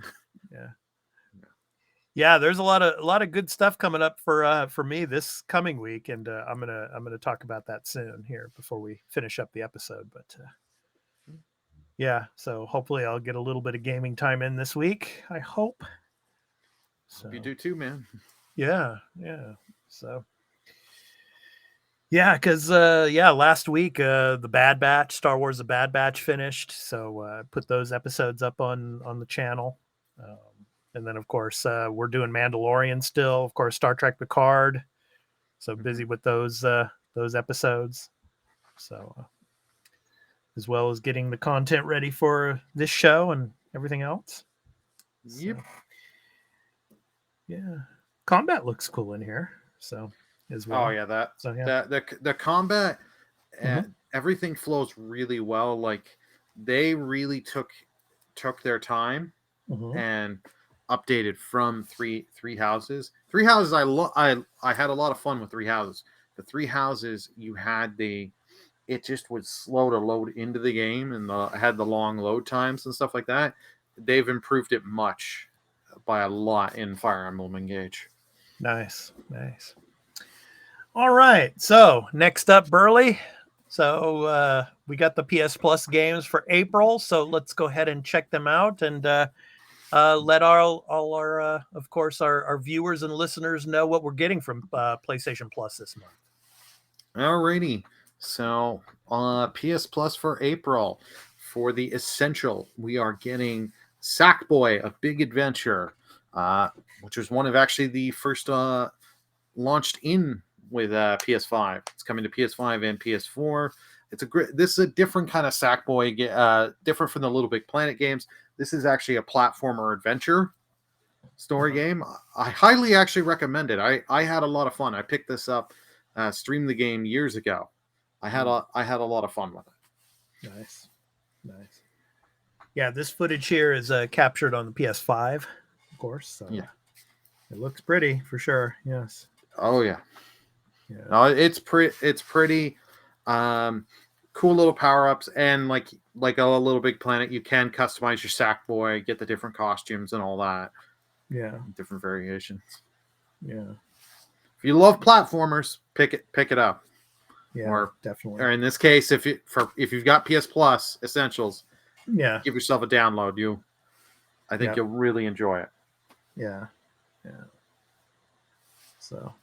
yeah, there's a lot of good stuff coming up for me this coming week, and I'm gonna talk about that soon here before we finish up the episode. But yeah, so hopefully I'll get a little bit of gaming time in this week. I hope. So you do too, man. Yeah. So yeah, because last week the Bad Batch, Star Wars: The Bad Batch finished, so I put those episodes up on the channel. And then, of course, we're doing Mandalorian still. Of course, Star Trek Picard. So busy with those episodes. So, as well as getting the content ready for this show and everything else. Yep. So, yeah, combat looks cool in here. So, as well. Oh yeah, the combat and everything flows really well. Like they really took their time and updated from three houses. Three houses. I had a lot of fun with Three Houses. The Three Houses, you had it just was slow to load into the game and had the long load times and stuff like that. They've improved it much by a lot in Fire Emblem Engage. Nice. All right. So next up, Burley. So we got the PS Plus games for April. So let's go ahead and check them out and let all our of course, our viewers and listeners know what we're getting from PlayStation Plus this month. Alrighty. So PS Plus for April, for the Essential, we are getting Sackboy: A Big Adventure, which was one of actually the first launched in with PS5. It's coming to PS5 and PS4. This is a different kind of Sackboy, different from the Little Big Planet games. This is actually a platformer adventure story game. I highly actually recommend it. I had a lot of fun. I picked this up, streamed the game years ago. I had a lot of fun with it. Nice. Yeah, this footage here is captured on the PS5, of course. So yeah, it looks pretty for sure. Yes. Oh yeah. No, it's pretty. Cool little power-ups, and like a Little Big Planet, you can customize your Sackboy, get the different costumes and all that. Yeah. Different variations. Yeah. If you love platformers, pick it up. Yeah, or definitely. Or in this case, if you've got PS Plus Essentials, give yourself a download. I think you'll really enjoy it. Yeah. So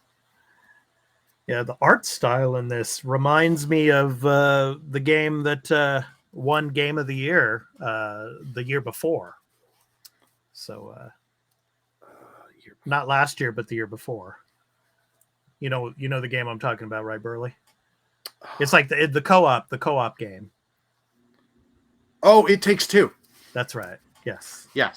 the art style in this reminds me of the game that won Game of the Year the year before. So not last year, but the year before. You know the game I'm talking about, right, Burley? It's like the co-op game. Oh, It Takes Two. That's right. Yes. Yeah.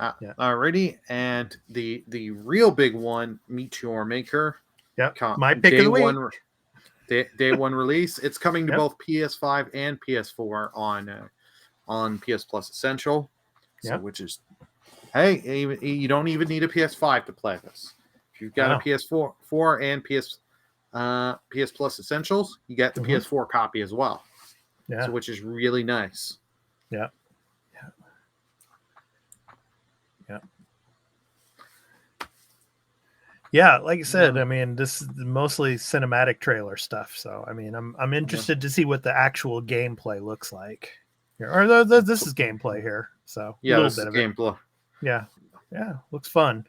Alrighty, and the real big one, Meet Your Maker. Yep. My pick of the week. Day one release. It's coming to both PS5 and PS4 on PS Plus Essential. So which is, hey, you don't even need a PS5 to play this. If you've got a PS4 and PS Plus Essentials, you get the PS4 copy as well. Yeah. So which is really nice. Yeah. Yeah, like I said, Yeah. I mean, this is mostly cinematic trailer stuff. So, I mean, I'm interested to see what the actual gameplay looks like. Here. Or this is gameplay here. So, a Yeah, little this bit is of it. gameplay. Yeah. Yeah, looks fun.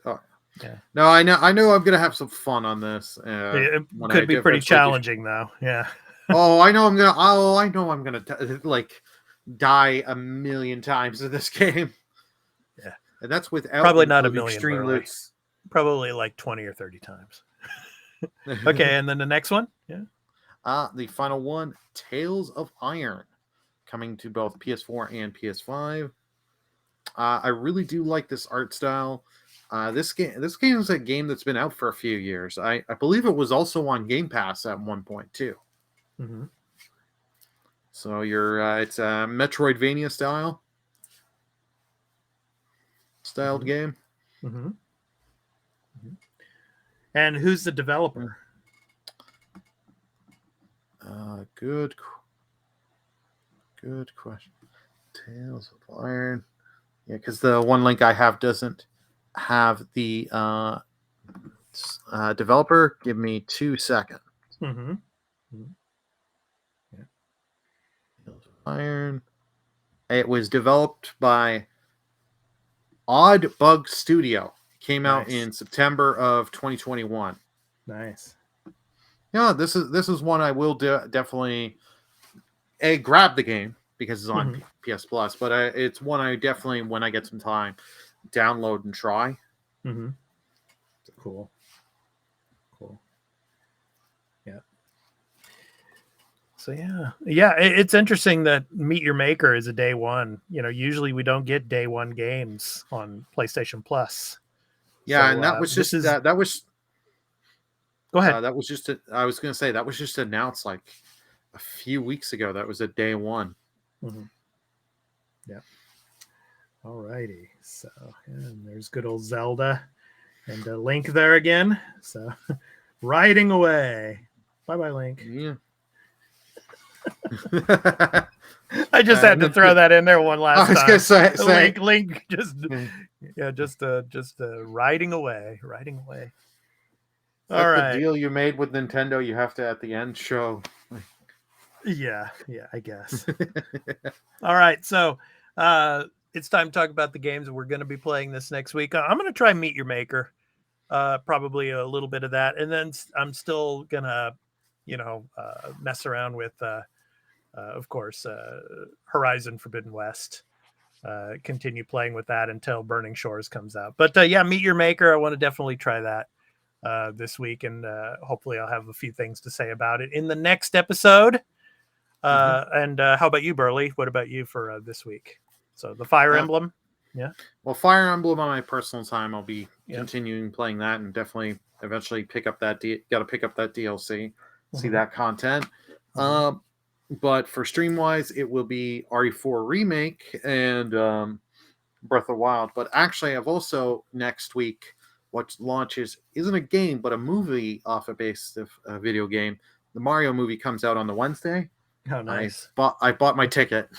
Oh. Yeah. No, I know I'm gonna have some fun on this. It when could I be pretty eventually do- challenging though. Yeah. I know I'm gonna like die a million times in this game. Yeah. And that's without Probably not a including million, extreme Burley. loots. Probably like 20 or 30 times. Okay, and then the next one? Yeah. The final one, Tales of Iron, coming to both PS4 and PS5. I really do like this art style. This game is a game that's been out for a few years. I believe it was also on Game Pass at one point too. Mm-hmm. So it's a Metroidvania styled game. Mm-hmm. And who's the developer? Good question. Tales of Iron. Yeah, because the one link I have doesn't have the developer. Give me 2 seconds. Mm-hmm. Yeah. Tales of Iron. It was developed by Odd Bug Studio. Came out Nice. in September of 2021. Nice. Yeah, this is one I will definitely grab the game because it's on PS Plus, but it's one I definitely, when I get some time, download and try. Mm-hmm. Cool. Yeah. So it's interesting that Meet Your Maker is a day one. Usually we don't get day one games on PlayStation Plus. Yeah, so, and that was just that was. Go ahead. That was just. I was going to say that was just announced like a few weeks ago. That was a day one. Mm-hmm. Yeah. All righty. So, and there's good old Zelda and Link there again. So, riding away. Bye-bye, Link. Yeah. I just had to throw that in there one last time. I was going to say Link just riding away. All right. The deal you made with Nintendo, you have to at the end show. Yeah, I guess. All right, so it's time to talk about the games that we're going to be playing this next week. I'm going to try Meet Your Maker, probably a little bit of that, and then I'm still gonna, mess around with, of course, Horizon Forbidden West. Continue playing with that until Burning Shores comes out. But Meet Your Maker, I want to definitely try that this week, and hopefully I'll have a few things to say about it in the next episode. And how about you, Burley? What about you for this week? So the Fire Emblem. Yeah. Well, Fire Emblem on my personal time, I'll be continuing playing that, and definitely eventually pick up that. Got to pick up that DLC, see that content. But for stream wise, it will be RE4 remake and Breath of the Wild. But actually, I've also next week what launches isn't a game but a movie off a base of a video game. The Mario movie comes out on the Wednesday. Oh, nice. I bought my ticket.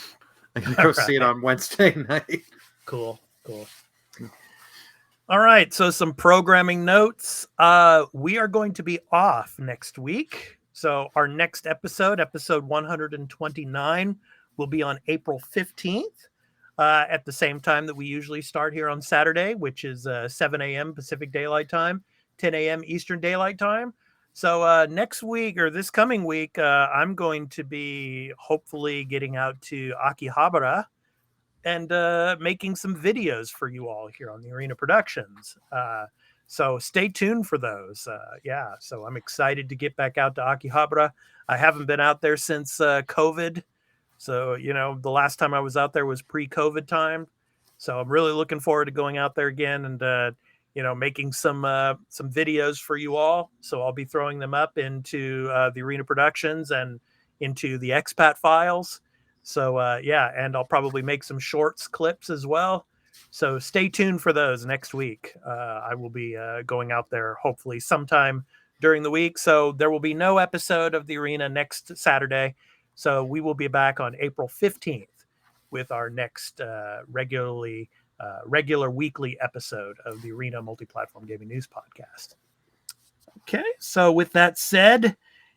I'm gonna go see it on Wednesday night. Cool. All right, so some programming notes. We are going to be off next week. So our next episode 129, will be on April 15th at the same time that we usually start here on Saturday, which is 7 a.m. Pacific Daylight Time, 10 a.m. Eastern Daylight Time. So next week or this coming week, I'm going to be hopefully getting out to Akihabara and making some videos for you all here on the Arena Productions. So stay tuned for those. So I'm excited to get back out to Akihabara. I haven't been out there since COVID. So, the last time I was out there was pre-COVID time. So I'm really looking forward to going out there again and, making some videos for you all. So I'll be throwing them up into the Arena Productions and into the Expat files. So, and I'll probably make some shorts clips as well. So stay tuned for those next week. I will be going out there hopefully sometime during the week. So there will be no episode of the Arena next Saturday. So we will be back on April 15th with our next regularly regular weekly episode of the Arena Multiplatform Gaming News Podcast. Okay, so with that said,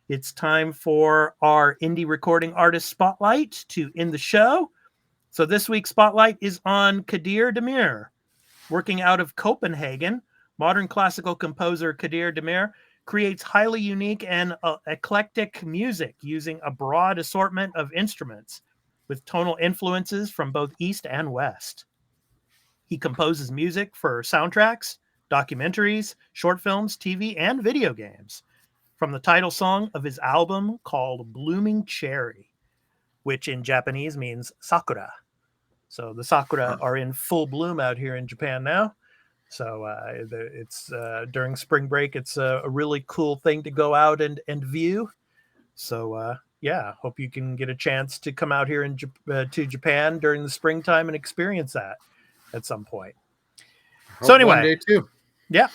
it's time for our indie recording artist spotlight to end the show. So this week's spotlight is on Kadir Demir. Working out of Copenhagen, modern classical composer Kadir Demir creates highly unique and eclectic music using a broad assortment of instruments with tonal influences from both East and West. He composes music for soundtracks, documentaries, short films, TV, and video games, from the title song of his album called Blooming Cherry, which in Japanese means sakura. So the sakura are in full bloom out here in Japan now. So it's during spring break. It's a really cool thing to go out and view. So hope you can get a chance to come out here to Japan during the springtime and experience that at some point. So anyway, one day too. Yeah.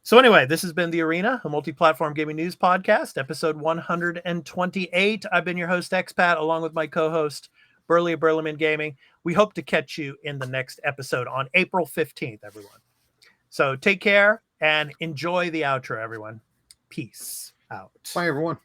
So anyway, this has been The Arena, a multi-platform gaming news podcast, episode 128. I've been your host, Expat, along with my co-host, Burley of Burleman Gaming. We hope to catch you in the next episode on April 15th, everyone. So take care and enjoy the outro, everyone. Peace out. Bye, everyone.